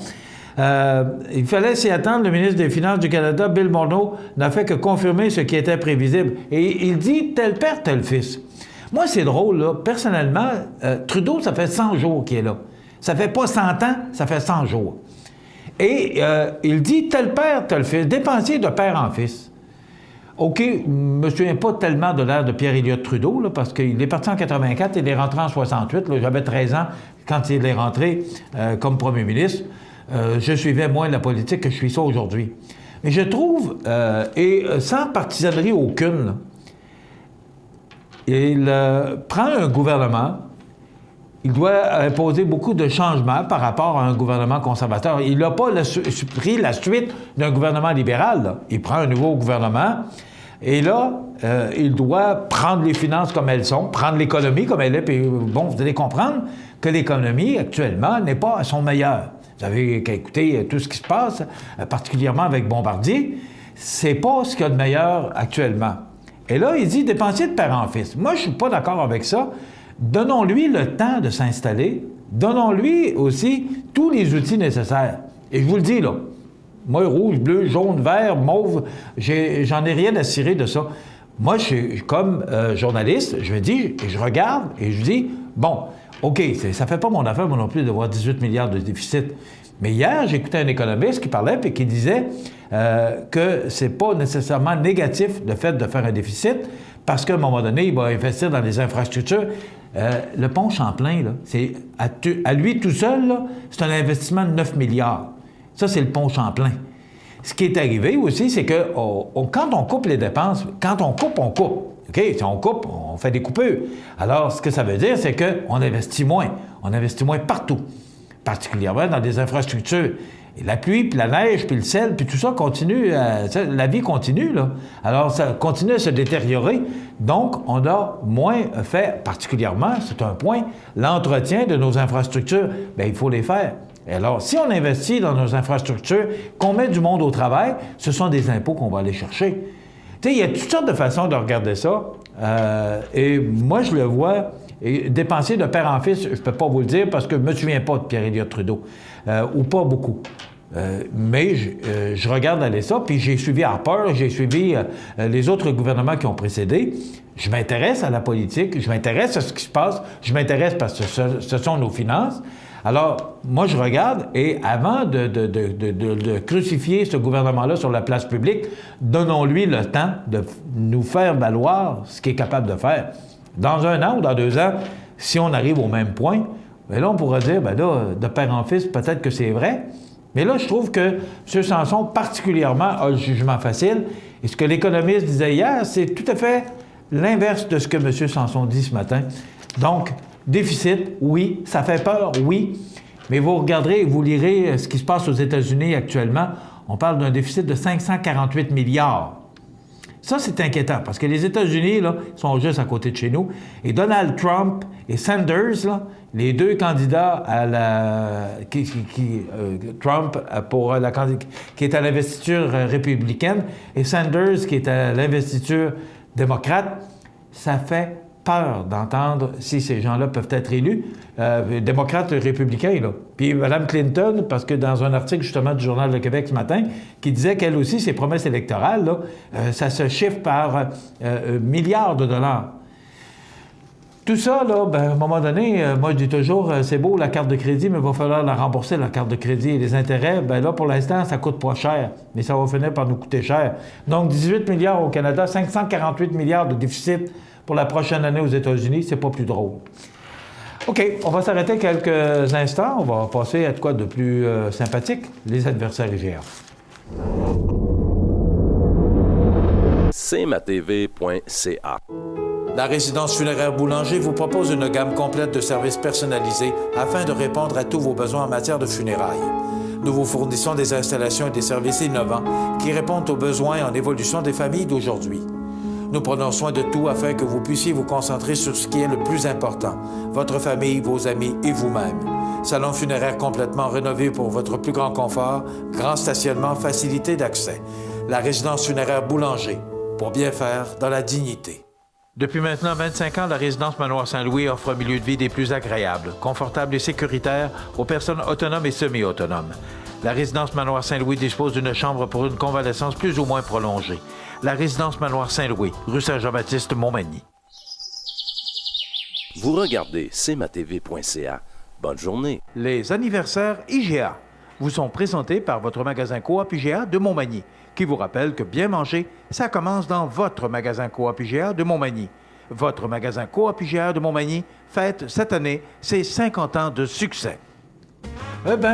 il fallait s'y attendre. Le ministre des Finances du Canada, Bill Morneau, n'a fait que confirmer ce qui était prévisible. Et il dit « tel père, tel fils ». Moi, c'est drôle, là. Personnellement, Trudeau, ça fait 100 jours qu'il est là. Ça fait pas 100 ans, ça fait 100 jours. Et il dit tel père, tel fils, dépensier de père en fils. OK, je ne me souviens pas tellement de l'ère de Pierre-Éliott Trudeau, là, parce qu'il est parti en 84, il est rentré en 68. J'avais 13 ans quand il est rentré comme premier ministre. Je suivais moins la politique que je suis ça aujourd'hui. Mais je trouve, et sans partisanerie aucune, là, il prend un gouvernement. Il doit imposer beaucoup de changements par rapport à un gouvernement conservateur. Il n'a pas pris la suite d'un gouvernement libéral. Là. Il prend un nouveau gouvernement et là, il doit prendre les finances comme elles sont, prendre l'économie comme elle est. Puis, bon, vous allez comprendre que l'économie, actuellement, n'est pas à son meilleur. Vous avez qu'à écouter tout ce qui se passe, particulièrement avec Bombardier. C'est pas ce qu'il y a de meilleur actuellement. Et là, il dit dépensier de père en fils. Moi, je suis pas d'accord avec ça. Donnons-lui le temps de s'installer. Donnons-lui aussi tous les outils nécessaires. Et je vous le dis, là, moi, rouge, bleu, jaune, vert, mauve, j'en ai rien à cirer de ça. Moi, je suis comme journaliste, je me dis, et je regarde, et je dis, bon, OK, ça fait pas mon affaire, moi non plus, de voir 18 milliards de déficit. Mais hier, j'écoutais un économiste qui parlait et qui disait que c'est pas nécessairement négatif le fait de faire un déficit parce qu'à un moment donné, il va investir dans les infrastructures. Le pont Champlain, là, c'est à lui tout seul, là, c'est un investissement de 9 milliards. Ça, c'est le pont Champlain. Ce qui est arrivé aussi, c'est que quand on coupe les dépenses, quand on coupe, on coupe. OK? Si on coupe, on fait des coupures. Alors, ce que ça veut dire, c'est qu'on investit moins. On investit moins partout, particulièrement dans des infrastructures. Et la pluie, puis la neige, puis le sel, puis tout ça continue, la vie continue, là. Alors, ça continue à se détériorer. Donc, on a moins fait, particulièrement, c'est un point, l'entretien de nos infrastructures. Bien, il faut les faire. Et alors, si on investit dans nos infrastructures, qu'on met du monde au travail, ce sont des impôts qu'on va aller chercher. Tu sais, il y a toutes sortes de façons de regarder ça. Et moi, je le vois. Et dépenser de père en fils, je ne peux pas vous le dire parce que je ne me souviens pas de Pierre-Éliott Trudeau. Ou pas beaucoup. Mais je regarde aller ça, puis j'ai suivi Harper, j'ai suivi les autres gouvernements qui ont précédé. Je m'intéresse à la politique, je m'intéresse à ce qui se passe, je m'intéresse parce que ce sont nos finances. Alors, moi, je regarde, et avant de crucifier ce gouvernement-là sur la place publique, donnons-lui le temps de nous faire valoir ce qu'il est capable de faire. Dans 1 an ou dans 2 ans, si on arrive au même point, bien là, on pourra dire, bien là, de père en fils, peut-être que c'est vrai. Mais là, je trouve que M. Sanson, particulièrement, a le jugement facile. Et ce que l'économiste disait hier, c'est tout à fait l'inverse de ce que M. Sanson dit ce matin. Donc, déficit, oui. Ça fait peur, oui. Mais vous regarderez et vous lirez ce qui se passe aux États-Unis actuellement. On parle d'un déficit de 548 milliards. Ça, c'est inquiétant, parce que les États-Unis, là, sont juste à côté de chez nous. Et Donald Trump et Sanders, là, les deux candidats à la... Trump pour la qui est à l'investiture républicaine et Sanders qui est à l'investiture démocrate, ça fait peur d'entendre si ces gens-là peuvent être élus, démocrates républicains, là. Puis Mme Clinton, parce que dans un article justement du Journal de Québec ce matin, qui disait qu'elle aussi, ses promesses électorales, là, ça se chiffre par milliards de dollars. Tout ça, là, ben, à un moment donné, moi je dis toujours, c'est beau la carte de crédit, mais il va falloir la rembourser, la carte de crédit. Et les intérêts, ben là, pour l'instant, ça coûte pas cher, mais ça va finir par nous coûter cher. Donc, 18 milliards au Canada, 548 milliards de déficit pour la prochaine année aux États-Unis, c'est pas plus drôle. OK, on va s'arrêter quelques instants. On va passer à quoi de plus sympathique, les adversaires IGA. cmatv.ca. La résidence funéraire Boulanger vous propose une gamme complète de services personnalisés afin de répondre à tous vos besoins en matière de funérailles. Nous vous fournissons des installations et des services innovants qui répondent aux besoins en évolution des familles d'aujourd'hui. Nous prenons soin de tout afin que vous puissiez vous concentrer sur ce qui est le plus important, votre famille, vos amis et vous-même. Salon funéraire complètement rénové pour votre plus grand confort, grand stationnement, facilité d'accès. La résidence funéraire Boulanger, pour bien faire dans la dignité. Depuis maintenant 25 ans, la résidence Manoir Saint-Louis offre un milieu de vie des plus agréables, confortable et sécuritaire aux personnes autonomes et semi-autonomes. La résidence Manoir Saint-Louis dispose d'une chambre pour une convalescence plus ou moins prolongée. La résidence Manoir Saint-Louis, rue Saint-Jean-Baptiste, Montmagny. Vous regardez cmatv.ca. Bonne journée. Les anniversaires IGA vous sont présentés par votre magasin Coop IGA de Montmagny, qui vous rappelle que bien manger, ça commence dans votre magasin Coop IGA de Montmagny. Votre magasin Coop IGA de Montmagny fête cette année ses 50 ans de succès.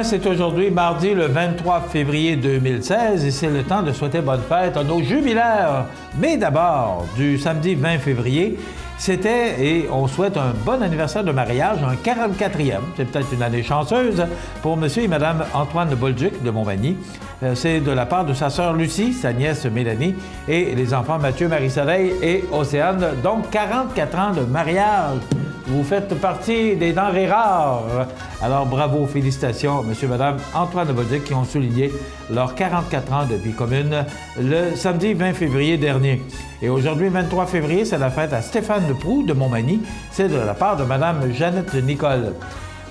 C'est aujourd'hui, mardi, le 23 février 2016, et c'est le temps de souhaiter bonne fête à nos jubilaires. Mais d'abord, du samedi 20 février, c'était, et on souhaite un bon anniversaire de mariage, un 44e. C'est peut-être une année chanceuse pour M. et Mme Antoine Bolduc de Montmagny. C'est de la part de sa sœur Lucie, sa nièce Mélanie, et les enfants Mathieu, Marie-Soleil et Océane. Donc, 44 ans de mariage. Vous faites partie des denrées rares. Alors, bravo, félicitations, M. et Mme Antoine Bolduc, qui ont souligné leurs 44 ans de vie commune le samedi 20 février dernier. Et aujourd'hui, 23 février, c'est la fête à Stéphane Proux de Montmagny. C'est de la part de Mme Jeannette Nicole.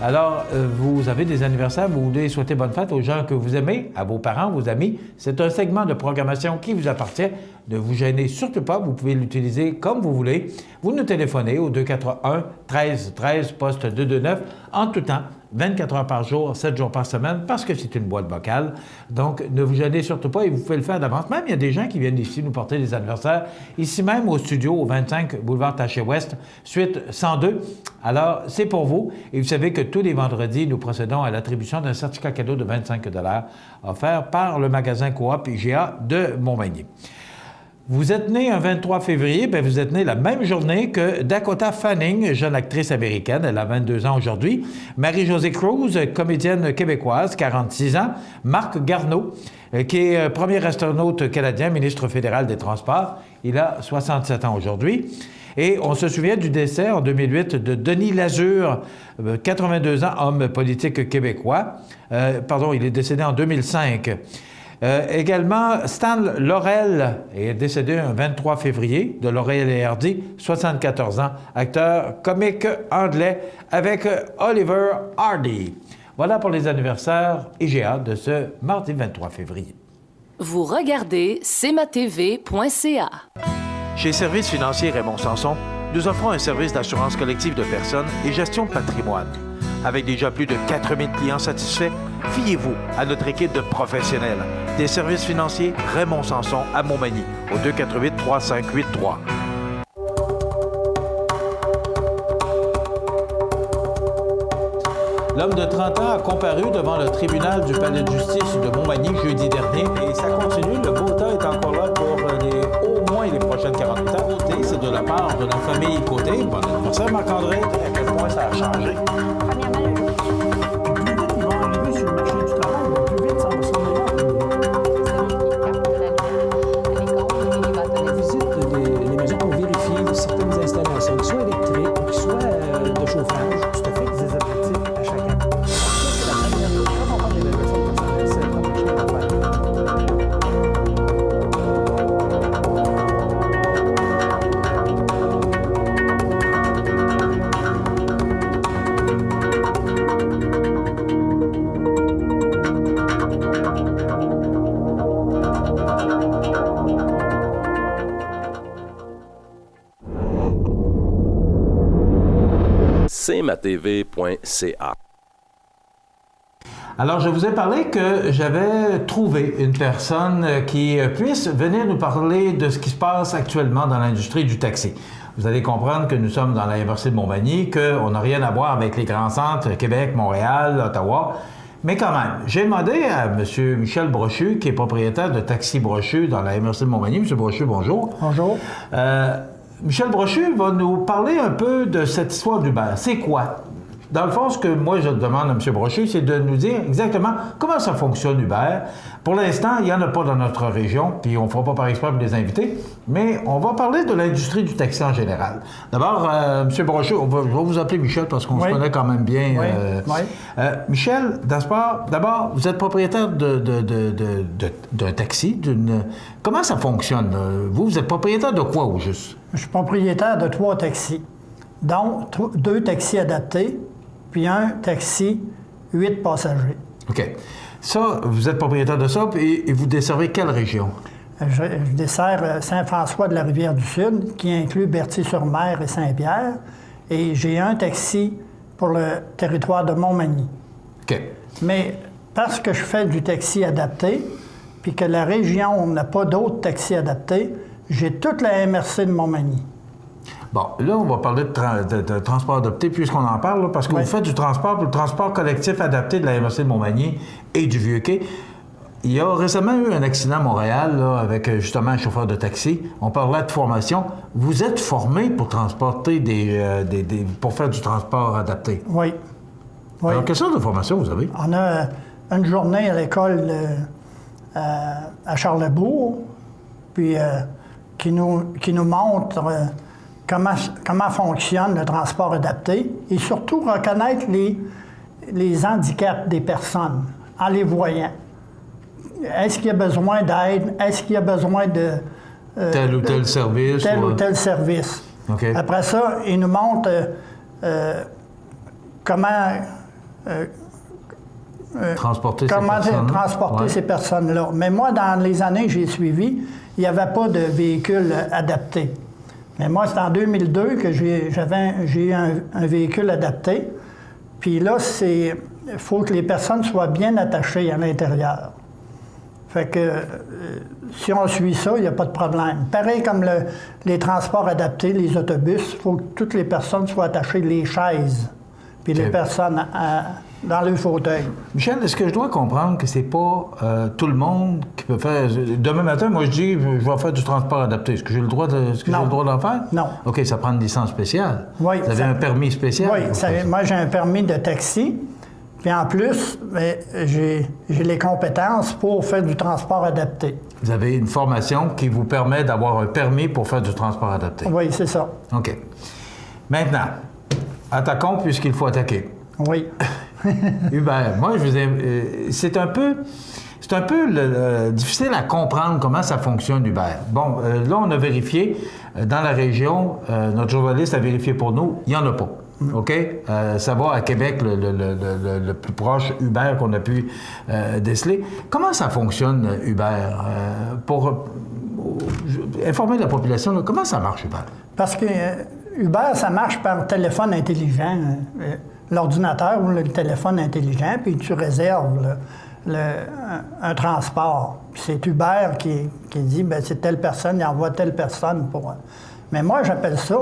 Alors, vous avez des anniversaires, vous voulez souhaiter bonne fête aux gens que vous aimez, à vos parents, vos amis. C'est un segment de programmation qui vous appartient. Ne vous gênez surtout pas, vous pouvez l'utiliser comme vous voulez. Vous nous téléphonez au 281-1313, poste 229, en tout temps, 24 heures par jour, 7 jours par semaine, parce que c'est une boîte vocale. Donc, ne vous gênez surtout pas et vous pouvez le faire d'avance. Même, il y a des gens qui viennent ici nous porter des anniversaires, ici même au studio, au 25 boulevard Taché-Ouest, suite 102. Alors, c'est pour vous. Et vous savez que tous les vendredis, nous procédons à l'attribution d'un certificat cadeau de 25 $ offert par le magasin Coop IGA de Montmagny. Vous êtes né un 23 février, bien vous êtes né la même journée que Dakota Fanning, jeune actrice américaine, elle a 22 ans aujourd'hui. Marie-Josée Cruz, comédienne québécoise, 46 ans. Marc Garneau, qui est premier astronaute canadien, ministre fédéral des Transports, il a 67 ans aujourd'hui. Et on se souvient du décès en 2008 de Denis Lazure, 82 ans, homme politique québécois. Il est décédé en 2005. Également, Stan Laurel est décédé un 23 février, de Laurel et Hardy, 74 ans, acteur comique anglais avec Oliver Hardy. Voilà pour les anniversaires IGA de ce mardi 23 février. Vous regardez cmatv.ca. Chez Services financiers Raymond Sanson, nous offrons un service d'assurance collective de personnes et gestion de patrimoine. Avec déjà plus de 4000 clients satisfaits, fiez-vous à notre équipe de professionnels. Des services financiers Raymond Sanson à Montmagny, au 248-3583. L'homme de 30 ans a comparu devant le tribunal du palais de justice de Montmagny jeudi dernier et ça continue. Le beau temps est encore là pour au moins les prochaines 48 heures. Et c'est de la part de la famille Côté. Bon anniversaire, Marc-André. À quel point ça a changé? cmatv.ca. Alors, je vous ai parlé que j'avais trouvé une personne qui puisse venir nous parler de ce qui se passe actuellement dans l'industrie du taxi. Vous allez comprendre que nous sommes dans la MRC de Montmagny, qu'on n'a rien à voir avec les grands centres, Québec, Montréal, Ottawa. Mais quand même, j'ai demandé à M. Michel Brochu, qui est propriétaire de Taxi Brochu dans la MRC de Montmagny. M. Brochu, bonjour. Bonjour. Michel Brochu va nous parler un peu de cette histoire d'Uber. C'est quoi? Dans le fond, ce que moi je demande à M. Brochu, c'est de nous dire exactement comment ça fonctionne Uber. Pour l'instant, il n'y en a pas dans notre région, puis on ne fera pas par exprès pour les inviter, mais on va parler de l'industrie du taxi en général. D'abord, M. Brochu, je vais vous appeler Michel parce qu'on se connaît quand même bien. Michel Daspard, d'abord, vous êtes propriétaire d'un taxi. Comment ça fonctionne? Vous êtes propriétaire de quoi au juste? Je suis propriétaire de 3 taxis, dont 2 taxis adaptés, puis un taxi 8 passagers. OK. Ça, vous êtes propriétaire de ça, et vous desservez quelle région? Je dessers Saint-François de la Rivière-du-Sud, qui inclut Berthier-sur-Mer et Saint-Pierre, et j'ai un taxi pour le territoire de Montmagny. OK. Mais parce que je fais du taxi adapté, puis que la région n'a pas d'autres taxis adaptés, j'ai toute la MRC de Montmagny. Bon, là, on va parler de transport adapté puisqu'on en parle, là, parce que vous faites du transport, le transport collectif adapté de la MRC de Montmagny et du Vieux-Quai. Il y a récemment eu un accident à Montréal là, avec justement un chauffeur de taxi. On parlait de formation. Vous êtes formé pour transporter pour faire du transport adapté? Oui. Alors, quelle sorte de formation vous avez? On a une journée à l'école à Charlesbourg, puis qui nous montre comment fonctionne le transport adapté et surtout reconnaître les handicaps des personnes en les voyant. Est-ce qu'il y a besoin d'aide? Est-ce qu'il y a besoin de... tel ou tel service? Tel ou tel service. Okay. Après ça, il nous montre comment... transporter ces personnes-là. Mais moi, dans les années que j'ai suivies, il n'y avait pas de véhicule adapté. Mais moi, c'est en 2002 que j'ai eu un véhicule adapté. Puis là, il faut que les personnes soient bien attachées à l'intérieur. Fait que si on suit ça, il n'y a pas de problème. Pareil comme les transports adaptés, les autobus, il faut que toutes les personnes soient attachées, les chaises, puis les personnes dans le fauteuil. Michel, est-ce que je dois comprendre que c'est pas tout le monde qui peut faire... Demain matin, moi, je dis, je vais faire du transport adapté. Est-ce que j'ai le droit d'en faire? Non. OK, ça prend une licence spéciale. Oui. Vous avez un permis spécial? Oui, moi, j'ai un permis de taxi. Puis en plus, j'ai les compétences pour faire du transport adapté. Vous avez une formation qui vous permet d'avoir un permis pour faire du transport adapté? Oui, c'est ça. OK. Maintenant, attaquons puisqu'il faut attaquer. Oui. Hubert, moi, c'est un peu difficile à comprendre comment ça fonctionne, Hubert. Bon, là, on a vérifié. Dans la région, notre journaliste a vérifié pour nous, il n'y en a pas. OK? Ça va à Québec, le plus proche Uber qu'on a pu déceler. Comment ça fonctionne, Uber? Pour informer la population, là, comment ça marche, Uber? Parce que Uber, ça marche par téléphone intelligent, l'ordinateur ou le téléphone intelligent, puis tu réserves un transport. Puis c'est Uber qui dit, bien, c'est telle personne, il envoie telle personne pour... Mais moi, j'appelle ça...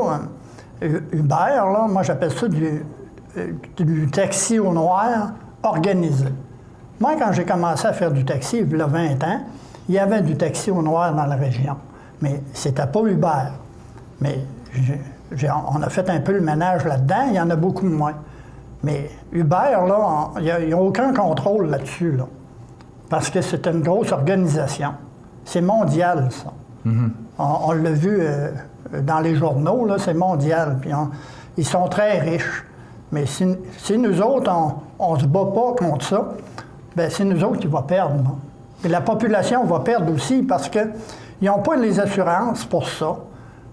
Uber, là, moi, j'appelle ça du taxi au noir organisé. Moi, quand j'ai commencé à faire du taxi, il y a 20 ans, il y avait du taxi au noir dans la région. Mais c'était pas Uber. Mais on a fait un peu le ménage là-dedans, il y en a beaucoup moins. Mais Uber, là, il n'y a aucun contrôle là-dessus, là. Parce que c'est une grosse organisation. C'est mondial, ça. Mm-hmm. On l'a vu... dans les journaux, là, c'est mondial. Puis ils sont très riches. Mais si nous autres, on se bat pas contre ça, bien, c'est nous autres qui va perdre. Là. Et la population va perdre aussi parce qu'ils n'ont pas les assurances pour ça.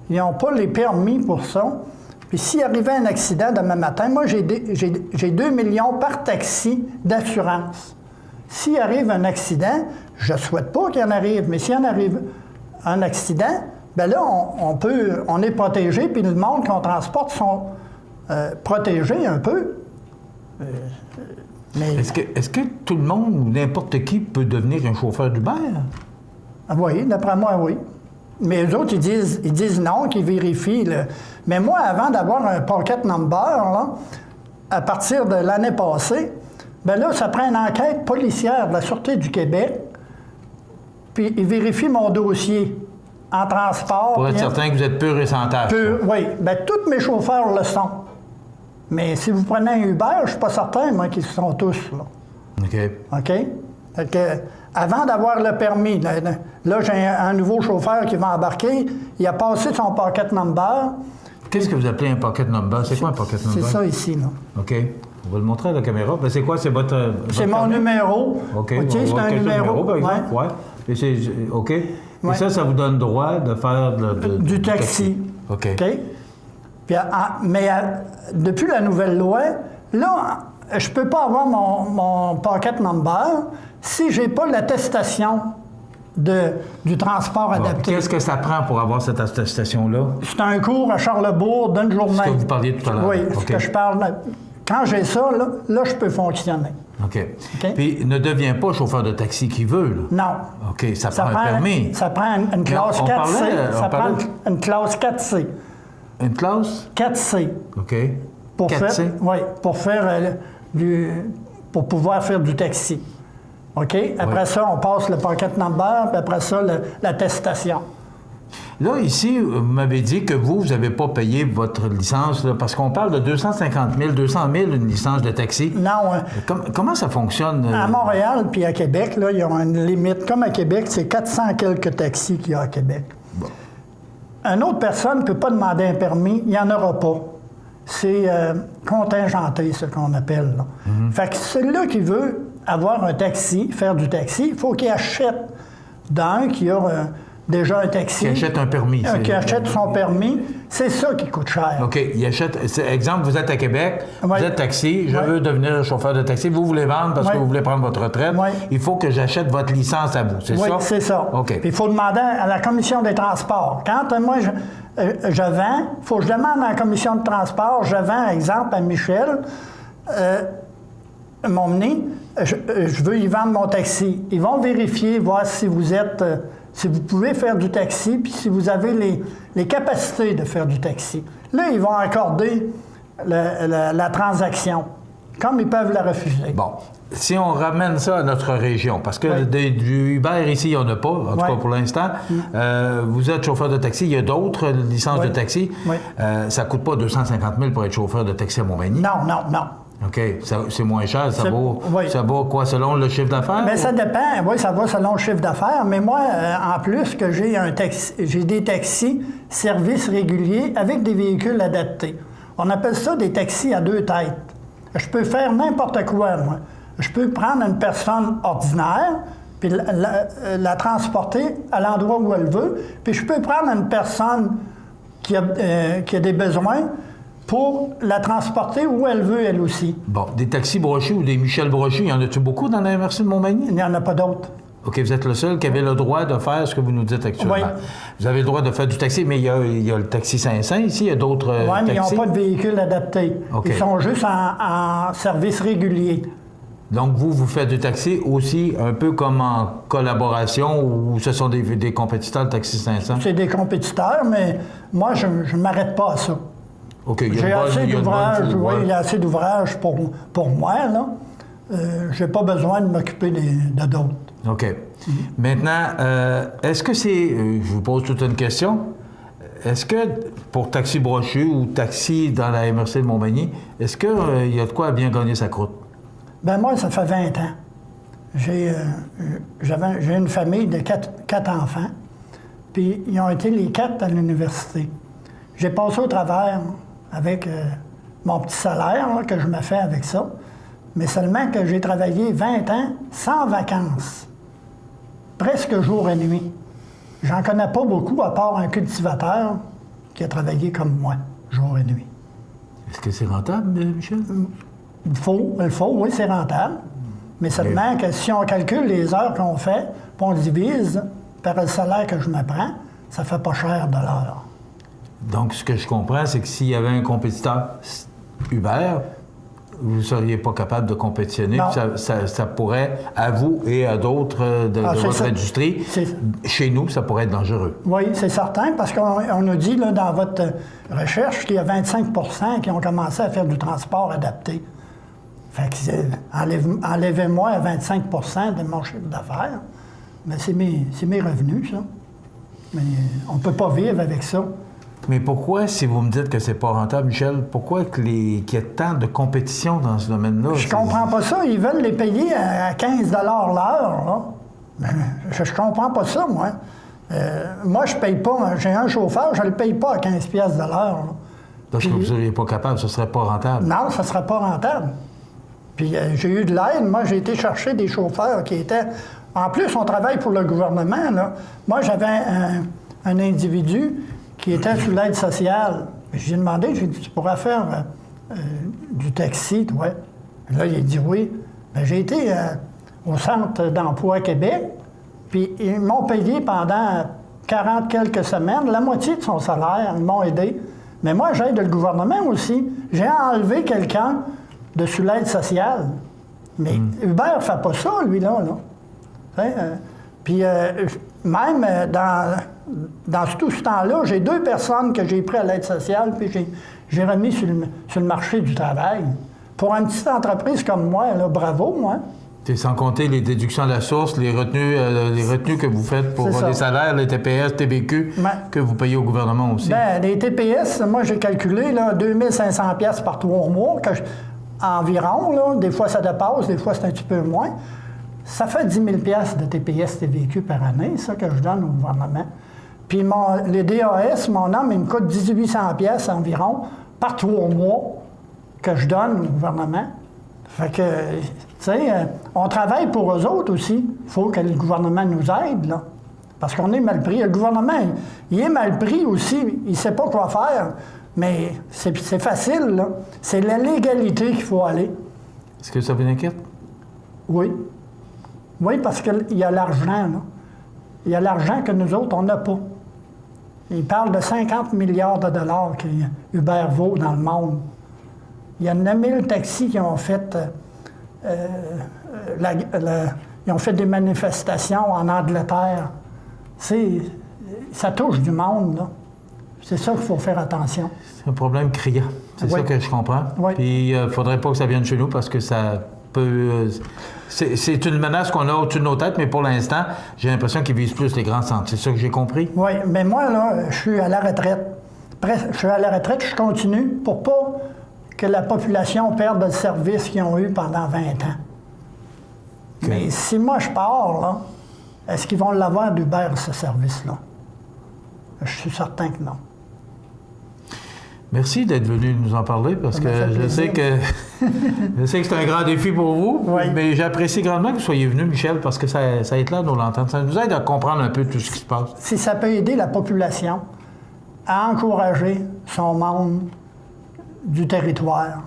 Ils n'ont pas les permis pour ça. Puis s'il arrivait un accident demain matin, moi, j'ai 2 millions par taxi d'assurance. S'il arrive un accident, je ne souhaite pas qu'il en arrive, mais s'il en arrive un accident, bien là, on est protégé, puis le monde qu'on transporte sont protégés un peu. Mais... Est-ce que tout le monde ou n'importe qui peut devenir un chauffeur d'Uber? Oui, d'après moi, oui. Mais eux autres, ils disent non, qu'ils vérifient. Mais moi, avant d'avoir un pocket number, là, à partir de l'année passée, bien là, ça prend une enquête policière de la Sûreté du Québec, puis ils vérifient mon dossier en transport. Pour être certain que vous êtes pur et sans tâche. Oui. Bien, tous mes chauffeurs le sont. Mais si vous prenez un Uber, je ne suis pas certain, moi, qu'ils sont tous, là. OK. OK? Fait que, avant d'avoir le permis, là j'ai un nouveau chauffeur qui va embarquer, il a passé son pocket number. Qu'est-ce que vous appelez un pocket number? C'est quoi un pocket number? C'est ça ici, là. OK. On va le montrer à la caméra. Ben, c'est quoi? C'est votre c'est mon carnet? numéro. OK. C'est un numéro. Par exemple. Ouais. Et c'est, OK. Et ça vous donne droit de faire du taxi. OK. Puis, depuis la nouvelle loi, là, je ne peux pas avoir mon pocket number si je n'ai pas l'attestation du transport adapté. Qu'est-ce que ça prend pour avoir cette attestation-là? C'est un cours à Charlesbourg d'une journée. Ce que vous parliez tout à l'heure. Oui, ce que je parle. Quand j'ai ça, là, je peux fonctionner. OK. Puis, ne devient pas chauffeur de taxi qui veut, là. Non. OK, ça prend un permis. Ça prend une classe 4C. Ça prend une classe 4C. Une classe? 4C. OK. Pour 4C? Oui, pour pouvoir faire du taxi. OK? Après ça, on passe le pocket number, puis après ça, l'attestation. Là, ici, vous m'avez dit que vous n'avez pas payé votre licence, là, parce qu'on parle de 250 000, 200 000, une licence de taxi. Non. Comment ça fonctionne? À Montréal puis à Québec, là, ils ont une limite. Comme à Québec, c'est 400 quelques taxis qu'il y a à Québec. Bon. Une autre personne ne peut pas demander un permis, il n'y en aura pas. C'est contingenté, ce qu'on appelle. Là. Fait que celui-là qui veut avoir un taxi, faire du taxi, il faut qu'il achète d'un qui a déjà un taxi. Qui achète un permis. Qui achète son permis. C'est ça qui coûte cher. OK. Il achète... Exemple, vous êtes à Québec, vous êtes taxi, je veux devenir chauffeur de taxi, vous voulez vendre parce que vous voulez prendre votre retraite. Il faut que j'achète votre licence à vous, c'est ça? Oui, c'est ça. OK. Puis il faut demander à la commission des transports. Quand moi, je vends, il faut que je demande à la commission de transport, je vends, exemple, à Michel, je veux y vendre mon taxi. Ils vont vérifier, voir si vous êtes... si vous pouvez faire du taxi, puis si vous avez les capacités de faire du taxi. Là, ils vont accorder la transaction, comme ils peuvent la refuser. Bon. Si on ramène ça à notre région, parce que du Uber ici, il n'y en a pas, en tout cas pour l'instant. Vous êtes chauffeur de taxi, il y a d'autres licences de taxi. Ça ne coûte pas 250 000 pour être chauffeur de taxi à Montmagny? Non. OK. C'est moins cher. Ça vaut quoi, selon le chiffre d'affaires? Bien, ça dépend. Oui, ça va selon le chiffre d'affaires. Mais moi, en plus que j'ai des taxis services réguliers avec des véhicules adaptés. On appelle ça des taxis à deux têtes. Je peux faire n'importe quoi, moi. Je peux prendre une personne ordinaire puis la transporter à l'endroit où elle veut. Puis je peux prendre une personne qui a des besoins pour la transporter où elle veut, elle aussi. Bon, des taxis Brochu ou des Michel Brochu, y en a-tu beaucoup dans la MRC de Montmagny? Il n'y en a pas d'autres. OK, vous êtes le seul qui avait le droit de faire ce que vous nous dites actuellement. Oui. Vous avez le droit de faire du taxi, mais il y a le taxi Saint-Saint ici, il y a d'autres taxis. Oui, mais ils n'ont pas de véhicule adapté. Okay. Ils sont juste en service régulier. Donc, vous faites du taxi aussi un peu comme en collaboration ou ce sont des compétiteurs, le taxi 500? C'est des compétiteurs, mais moi, je ne m'arrête pas à ça. OK. J'ai assez d'ouvrages, il y a assez d'ouvrages pour moi, là. Je n'ai pas besoin de m'occuper de d'autres. OK. Maintenant, est-ce que c'est... je vous pose toute une question. Est-ce que, pour Taxi Brochu ou Taxi dans la MRC de Montmagny, est-ce qu'il y a de quoi bien gagner sa croûte? Bien, moi, ça fait 20 ans. J'ai une famille de quatre enfants, puis ils ont été les 4 à l'université. J'ai passé au travers avec mon petit salaire là, que je me fais avec ça, mais seulement que j'ai travaillé 20 ans sans vacances, presque jour et nuit. J'en connais pas beaucoup, à part un cultivateur qui a travaillé comme moi, jour et nuit. Est-ce que c'est rentable, Michel? Il faut, oui, c'est rentable. Mais seulement que si on calcule les heures qu'on fait, puis on divise par le salaire que je me prends, ça fait pas cher de l'heure. Donc, ce que je comprends, c'est que s'il y avait un compétiteur Uber, vous ne seriez pas capable de compétitionner. Ça pourrait, à vous et à d'autres de votre industrie, chez nous, ça pourrait être dangereux. Oui, c'est certain, parce qu'on nous dit là, dans votre recherche qu'il y a 25 % qui ont commencé à faire du transport adapté. Fait que enlevez-moi à 25 % de mon chiffre d'affaires. Mais c'est mes revenus, ça. Mais on ne peut pas vivre avec ça. Mais pourquoi, si vous me dites que c'est pas rentable, Michel, pourquoi qu'il y a tant de compétition dans ce domaine-là? Je comprends pas ça. Ils veulent les payer à 15 l'heure, là. Je comprends pas ça, moi. Moi, je paye pas. J'ai un chauffeur, je le paye pas à 15 piastres de l'heure. Là. Parce que vous seriez pas capable, ce serait pas rentable. Non, ça serait pas rentable. Puis j'ai eu de l'aide. Moi, j'ai été chercher des chauffeurs qui étaient... En plus, on travaille pour le gouvernement, là. Moi, j'avais un individu qui était sous l'aide sociale. J'ai demandé, j'ai dit, tu pourrais faire du taxi, toi? Là, il a dit oui. Bien, j'ai été au Centre d'emploi Québec, puis ils m'ont payé pendant 40 quelques semaines, la moitié de son salaire, ils m'ont aidé. Mais moi, j'aide le gouvernement aussi. J'ai enlevé quelqu'un de sous l'aide sociale. Mais Hubert ne fait pas ça, lui-là. Puis même dans tout ce temps-là, j'ai 2 personnes que j'ai prises à l'aide sociale, puis j'ai remis sur le marché du travail. Pour une petite entreprise comme moi, là, bravo, moi. C'est sans compter les déductions à la source, les retenues que vous faites pour les salaires, les TPS, TVQ, que vous payez au gouvernement aussi. Bien, les TPS, moi, j'ai calculé, là, 2500 $ par 3 mois, environ, là. Des fois, ça dépasse, des fois, c'est un petit peu moins. Ça fait 10 000 $ de TPS, TVQ par année, ça, que je donne au gouvernement. Puis les DAS, mon homme, il me coûte 1800 $ environ par 3 mois que je donne au gouvernement. Fait que, tu sais, on travaille pour eux autres aussi. Il faut que le gouvernement nous aide, là. Parce qu'on est mal pris. Le gouvernement, il est mal pris aussi. Il ne sait pas quoi faire. Mais c'est facile, là. C'est la légalité qu'il faut aller. Est-ce que ça vous inquiète? Oui. Oui, parce qu'il y a l'argent, là. Il y a l'argent que nous autres, on n'a pas. Il parle de 50 milliards de dollars que Uber vaut dans le monde. Il y a 9000 taxis qui ont fait, ils ont fait des manifestations en Angleterre. Ça touche du monde, là. C'est ça qu'il faut faire attention. C'est un problème criant. C'est ça que je comprends. Oui. Puis il ne faudrait pas que ça vienne chez nous parce que ça peut... c'est une menace qu'on a au-dessus de nos têtes, mais pour l'instant, j'ai l'impression qu'ils visent plus les grands centres. C'est ça que j'ai compris? Oui, mais moi, là, je suis à la retraite. Je suis à la retraite, je continue pour pas que la population perde le service qu'ils ont eu pendant 20 ans. Okay. Mais si moi je pars, là, est-ce qu'ils vont l'avoir d'Uber, ce service-là? Je suis certain que non. Merci d'être venu nous en parler parce que je sais que c'est un grand défi pour vous, mais j'apprécie grandement que vous soyez venu, Michel, parce que ça éclaire nos lanternes. Ça nous aide à comprendre un peu tout ce qui se passe. Si ça peut aider la population à encourager son monde du territoire,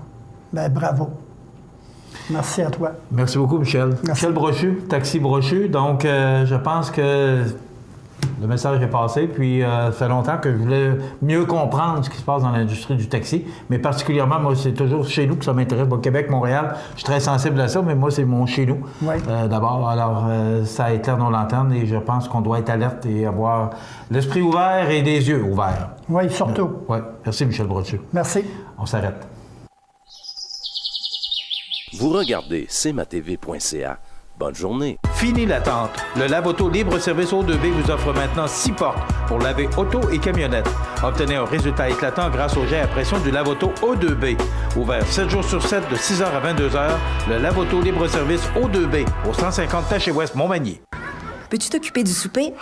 bien bravo. Merci à toi. Merci beaucoup, Michel. Merci. Michel Brochu, Taxi Brochu. Donc, je pense que le message est passé. Puis, ça fait longtemps que je voulais mieux comprendre ce qui se passe dans l'industrie du taxi. Mais particulièrement, moi, c'est toujours chez nous que ça m'intéresse. Au Québec, Montréal, je suis très sensible à ça, mais moi, c'est mon chez nous. Oui. D'abord, alors, ça éclaire nos lanternes et je pense qu'on doit être alerte et avoir l'esprit ouvert et des yeux ouverts. Oui, surtout. Oui. Merci, Michel Brochu. Merci. On s'arrête. Vous regardez cmatv.ca. Bonne journée. Fini l'attente. Le lave-auto libre-service O2B vous offre maintenant 6 portes pour laver auto et camionnette. Obtenez un résultat éclatant grâce au jet à pression du lave-auto O2B. Ouvert 7 jours sur 7 de 6h à 22h, le lave-auto libre-service O2B au 150 Taché-Ouest Montmagny. Peux-tu t'occuper du souper?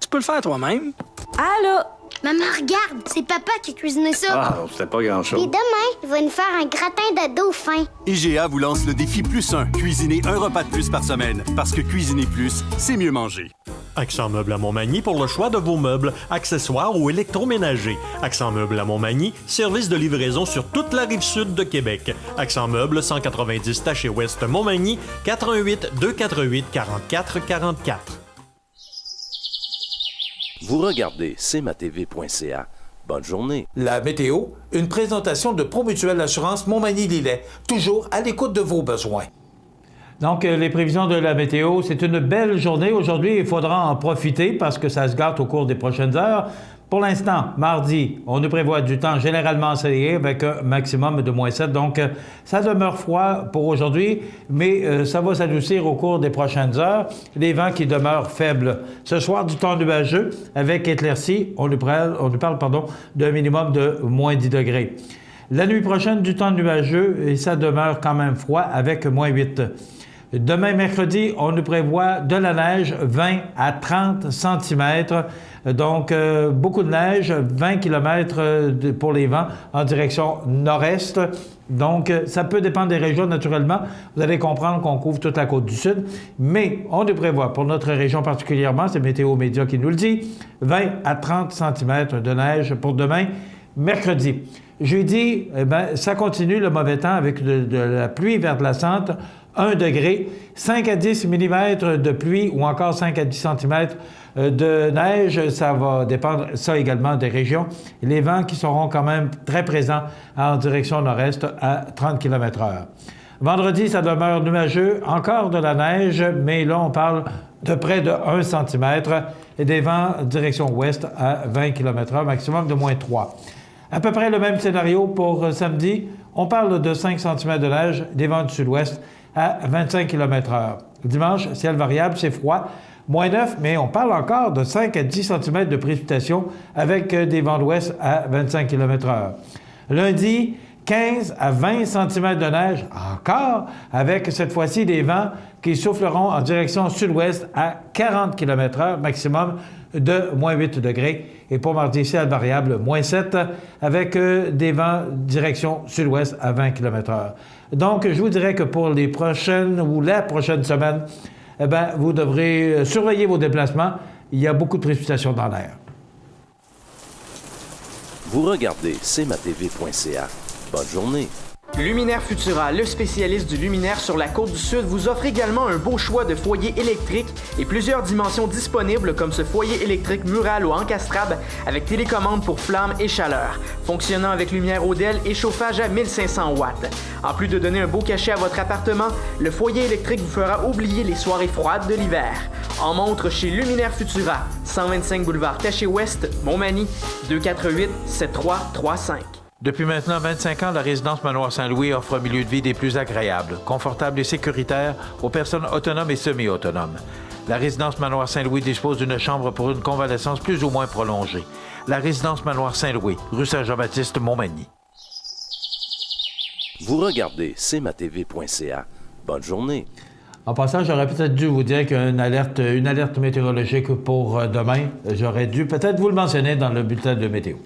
Tu peux le faire toi-même. Allô? Maman, regarde, c'est papa qui a cuisiné ça. Ah, c'était pas grand-chose. Et demain, il va nous faire un gratin de dauphin. IGA vous lance le défi +1. Cuisiner un repas de plus par semaine. Parce que cuisiner plus, c'est mieux manger. Accent Meubles à Montmagny pour le choix de vos meubles, accessoires ou électroménagers. Accent Meubles à Montmagny, service de livraison sur toute la rive sud de Québec. Accent Meubles, 190 Taché-Ouest Montmagny, 88 248 44 44. Vous regardez cmatv.ca. Bonne journée. La météo, une présentation de Promutuelle Assurance Montmagny-Lillet, toujours à l'écoute de vos besoins. Donc, les prévisions de la météo, c'est une belle journée. Aujourd'hui, il faudra en profiter parce que ça se gâte au cours des prochaines heures. Pour l'instant, mardi, on nous prévoit du temps généralement ensoleillé avec un maximum de -7. Donc, ça demeure froid pour aujourd'hui, mais ça va s'adoucir au cours des prochaines heures. Les vents qui demeurent faibles. Ce soir, du temps nuageux avec éclaircies. On nous parle d'un minimum de -10 degrés. La nuit prochaine, du temps nuageux et ça demeure quand même froid avec -8. Demain, mercredi, on nous prévoit de la neige, 20 à 30 cm. Donc, beaucoup de neige, 20 km pour les vents en direction nord-est. Donc, ça peut dépendre des régions, naturellement. Vous allez comprendre qu'on couvre toute la côte du Sud. Mais on nous prévoit, pour notre région particulièrement, c'est Météo Média qui nous le dit, 20 à 30 cm de neige pour demain, mercredi. Jeudi, ça continue le mauvais temps avec de la pluie verglaçante, 1 degré, 5 à 10 mm de pluie ou encore 5 à 10 cm de neige. Ça va dépendre, ça également, des régions. Les vents qui seront quand même très présents en direction nord-est à 30 km/h. Vendredi, ça demeure nuageux, encore de la neige, mais là, on parle de près de 1 cm et des vents direction ouest à 20 km/h, maximum de -3. À peu près le même scénario pour samedi. On parle de 5 cm de neige, des vents du sud-ouest à 25 km/h. Dimanche, ciel variable, c'est froid, -9, mais on parle encore de 5 à 10 cm de précipitation avec des vents d'ouest à 25 km/h. Lundi, 15 à 20 cm de neige, encore, avec cette fois-ci des vents qui souffleront en direction sud-ouest à 40 km/h, maximum de -8 degrés. Et pour mardi, ciel variable, -7, avec des vents direction sud-ouest à 20 km/h. Donc, je vous dirais que pour les prochaines ou la prochaine semaine, vous devrez surveiller vos déplacements. Il y a beaucoup de précipitations dans l'air. Vous regardez cmatv.ca. Bonne journée. Luminaire Futura, le spécialiste du luminaire sur la côte du Sud, vous offre également un beau choix de foyers électriques et plusieurs dimensions disponibles comme ce foyer électrique mural ou encastrable avec télécommande pour flammes et chaleur, fonctionnant avec lumière Odell et chauffage à 1500 watts. En plus de donner un beau cachet à votre appartement, le foyer électrique vous fera oublier les soirées froides de l'hiver. En montre chez Luminaire Futura, 125 boulevard Taché-Ouest, Montmagny, 248-7335. Depuis maintenant 25 ans, la résidence Manoir Saint-Louis offre un milieu de vie des plus agréables, confortable et sécuritaire aux personnes autonomes et semi-autonomes. La résidence Manoir Saint-Louis dispose d'une chambre pour une convalescence plus ou moins prolongée. La résidence Manoir Saint-Louis, rue Saint-Jean-Baptiste, Montmagny. Vous regardez cmatv.ca. Bonne journée. En passant, j'aurais peut-être dû vous dire qu'il y a une alerte météorologique pour demain. J'aurais dû peut-être vous le mentionner dans le bulletin de météo.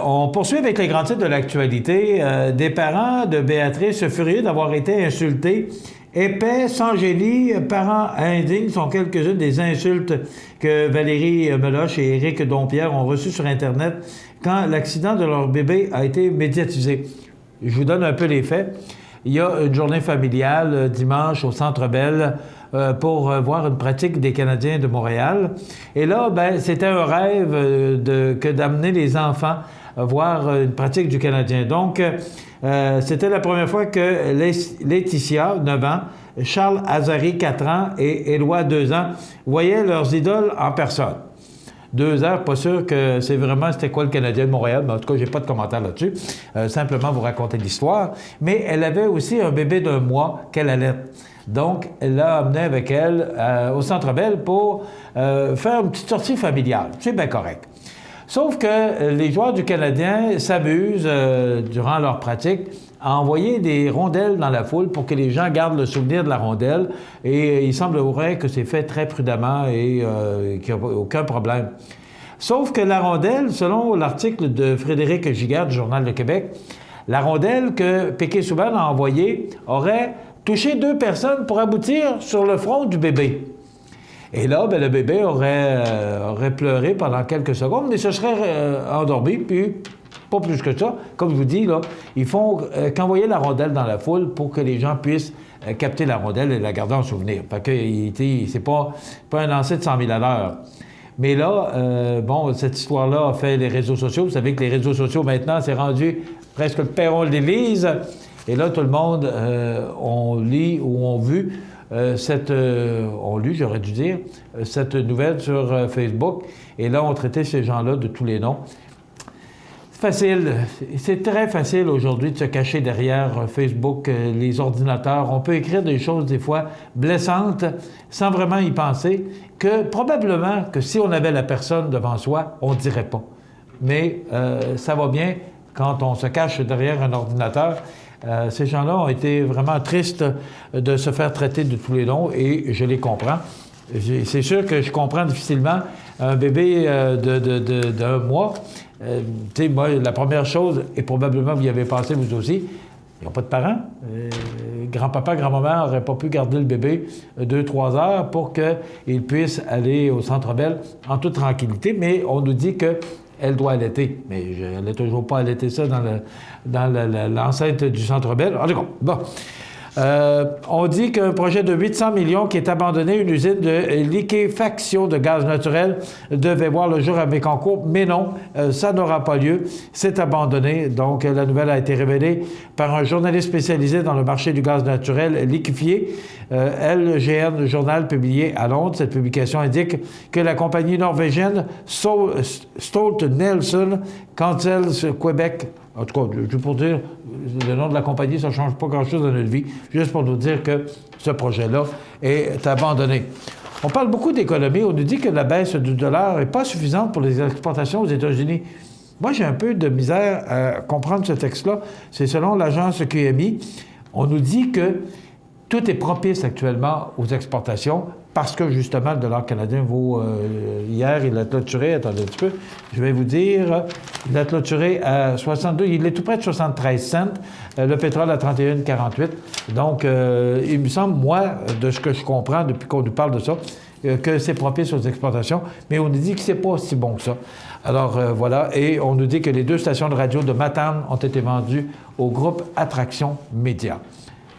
On poursuit avec les grands titres de l'actualité. Des parents de Béatrice furieux d'avoir été insultés. Épais, sans génie, parents indignes sont quelques-unes des insultes que Valérie Meloche et Éric Dompierre ont reçues sur Internet quand l'accident de leur bébé a été médiatisé. Je vous donne un peu les faits. Il y a une journée familiale dimanche au Centre Bell pour voir une pratique des Canadiens de Montréal. Et là, c'était un rêve que d'amener les enfants voir une pratique du Canadien. Donc, c'était la première fois que Laetitia, 9 ans, Charles Azari, 4 ans, et Éloi, 2 ans, voyaient leurs idoles en personne. 2 heures, pas sûr que c'était quoi le Canadien de Montréal, mais en tout cas, j'ai pas de commentaire là-dessus. Simplement vous raconter l'histoire. Mais elle avait aussi un bébé d'1 mois qu'elle allait. Donc, elle l'a amené avec elle au Centre Bell pour faire une petite sortie familiale. C'est bien correct. Sauf que les joueurs du Canadien s'amusent durant leur pratique à envoyer des rondelles dans la foule pour que les gens gardent le souvenir de la rondelle. Et il semblerait que c'est fait très prudemment et qu'il n'y a aucun problème. Sauf que la rondelle, selon l'article de Frédéric Giguère du Journal de Québec, la rondelle que Piquet-Souban a envoyée aurait touché 2 personnes pour aboutir sur le front du bébé. Et là, le bébé aurait pleuré pendant quelques secondes, mais se serait endormi, puis pas plus que ça. Comme je vous dis, là, ils font qu'envoyer la rondelle dans la foule pour que les gens puissent capter la rondelle et la garder en souvenir. Fait que c'est pas un lancer de 100 000 à l'heure. Mais là, cette histoire-là a fait les réseaux sociaux. Vous savez que les réseaux sociaux, maintenant, c'est rendu presque le perron de l'Église. Et là, tout le monde, on lit ou on vu ont lu, j'aurais dû dire, cette nouvelle sur Facebook. Et là, on traitait ces gens-là de tous les noms. Facile. C'est très facile aujourd'hui de se cacher derrière Facebook, les ordinateurs. On peut écrire des choses des fois blessantes sans vraiment y penser, que probablement que si on avait la personne devant soi, on ne dirait pas. Mais ça va bien quand on se cache derrière un ordinateur. Ces gens-là ont été vraiment tristes de se faire traiter de tous les noms et je les comprends. C'est sûr que je comprends difficilement un bébé d'un mois. Tu sais, moi, la première chose, et probablement vous y avez pensé vous aussi, ils n'ont pas de parents. Grand-papa, grand-maman n'auraient pas pu garder le bébé 2-3 heures pour qu'il puisse aller au Centre Bell en toute tranquillité, mais on nous dit qu'elle doit allaiter. Mais elle n'a toujours pas allaité ça dans l'enceinte du Centre Bell. En tout cas, bon. On dit qu'un projet de 800 millions qui est abandonné, une usine de liquéfaction de gaz naturel, devait voir le jour à Bécancour, mais non, ça n'aura pas lieu. C'est abandonné. Donc, la nouvelle a été révélée par un journaliste spécialisé dans le marché du gaz naturel liquéfié. LGN Journal, publié à Londres. Cette publication indique que la compagnie norvégienne Stolt-Nielsen cancelle Québec. En tout cas, juste pour dire, le nom de la compagnie, ça ne change pas grand-chose dans notre vie, juste pour nous dire que ce projet-là est abandonné. On parle beaucoup d'économie. On nous dit que la baisse du dollar n'est pas suffisante pour les exportations aux États-Unis. Moi, j'ai un peu de misère à comprendre ce texte-là. C'est selon l'agence QMI. On nous dit que tout est propice actuellement aux exportations parce que, justement, le dollar canadien vaut... hier, il a clôturé, attendez un petit peu, je vais vous dire, il a clôturé à 62, il est tout près de 73 cents, le pétrole à 31,48. Donc, il me semble, moi, de ce que je comprends depuis qu'on nous parle de ça, que c'est propice aux exportations, mais on nous dit que c'est pas si bon que ça. Alors, voilà, et on nous dit que les 2 stations de radio de Matane ont été vendues au groupe Attraction Média.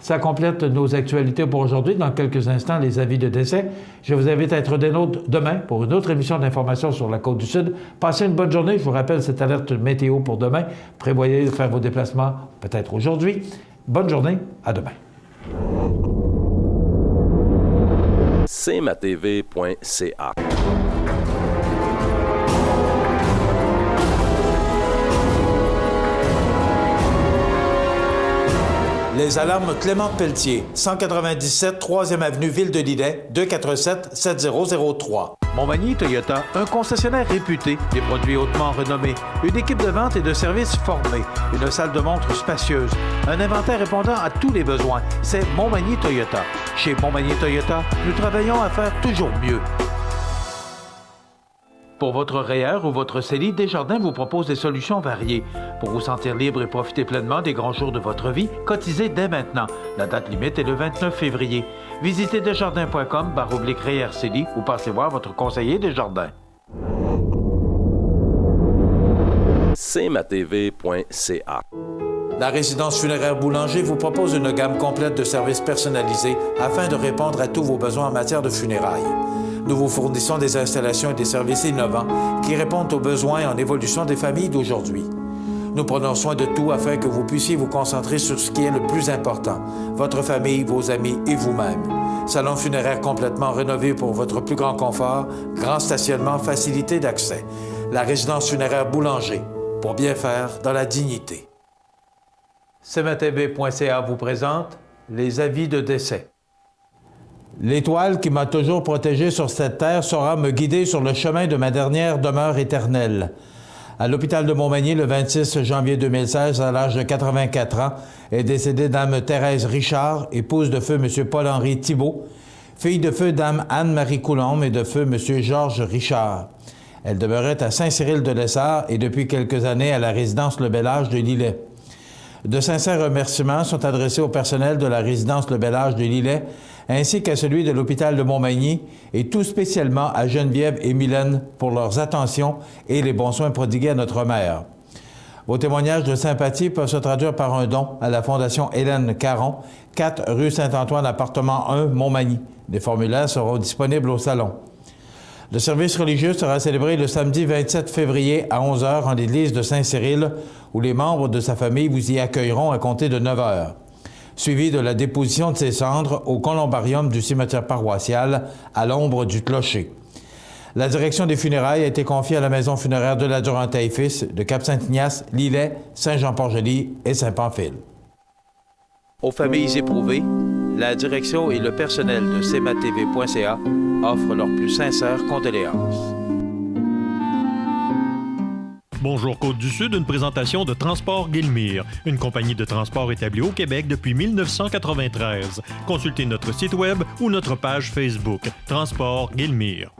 Ça complète nos actualités pour aujourd'hui. Dans quelques instants, les avis de décès. Je vous invite à être des nôtres demain pour une autre émission d'information sur la Côte-du-Sud. Passez une bonne journée. Je vous rappelle cette alerte météo pour demain. Prévoyez de faire vos déplacements peut-être aujourd'hui. Bonne journée. À demain. cmatv.ca. Les alarmes Clément Pelletier, 197 3e avenue Ville-de-Lillet, 247-7003. Montmagny Toyota, un concessionnaire réputé, des produits hautement renommés, une équipe de vente et de services formée, une salle de montre spacieuse, un inventaire répondant à tous les besoins. C'est Montmagny Toyota. Chez Montmagny Toyota, nous travaillons à faire toujours mieux. Pour votre REER ou votre CELI, Desjardins vous propose des solutions variées. Pour vous sentir libre et profiter pleinement des grands jours de votre vie, cotisez dès maintenant. La date limite est le 29 février. Visitez desjardins.com/REER CELI ou passez voir votre conseiller Desjardins. cmatv.ca. La résidence funéraire Boulanger vous propose une gamme complète de services personnalisés afin de répondre à tous vos besoins en matière de funérailles. Nous vous fournissons des installations et des services innovants qui répondent aux besoins en évolution des familles d'aujourd'hui. Nous prenons soin de tout afin que vous puissiez vous concentrer sur ce qui est le plus important, votre famille, vos amis et vous-même. Salon funéraire complètement rénové pour votre plus grand confort, grand stationnement, facilité d'accès. La résidence funéraire Boulanger, pour bien faire dans la dignité. cmatv.ca vous présente les avis de décès. L'étoile qui m'a toujours protégé sur cette terre saura me guider sur le chemin de ma dernière demeure éternelle. À l'hôpital de Montmagny, le 26 janvier 2016, à l'âge de 84 ans, est décédée Dame Thérèse Richard, épouse de feu M. Paul-Henri Thibault, fille de feu Dame Anne-Marie Coulombe et de feu M. Georges Richard. Elle demeurait à Saint-Cyril-de-Lessard et depuis quelques années à la résidence Le Bel-Âge de Lillet. De sincères remerciements sont adressés au personnel de la résidence Le Bel-Âge de Lillet, ainsi qu'à celui de l'hôpital de Montmagny, et tout spécialement à Geneviève et Mylène pour leurs attentions et les bons soins prodigués à notre mère. Vos témoignages de sympathie peuvent se traduire par un don à la Fondation Hélène Caron, 4 rue Saint-Antoine, appartement 1, Montmagny. Des formulaires seront disponibles au salon. Le service religieux sera célébré le samedi 27 février à 11h en l'église de Saint-Cyril, où les membres de sa famille vous y accueilleront à compter de 9h. suivi de la déposition de ses cendres au columbarium du cimetière paroissial à l'ombre du clocher. La direction des funérailles a été confiée à la maison funéraire de la Durantaye et Fils de Cap-Saint-Ignace, Lillet, Saint-Jean-Port-Joli et Saint-Pamphile. Aux familles éprouvées, la direction et le personnel de cmatv.ca offrent leurs plus sincères condoléances. Bonjour Côte-du-Sud, une présentation de Transport Guillemire, une compagnie de transport établie au Québec depuis 1993. Consultez notre site web ou notre page Facebook, Transport Guillemire.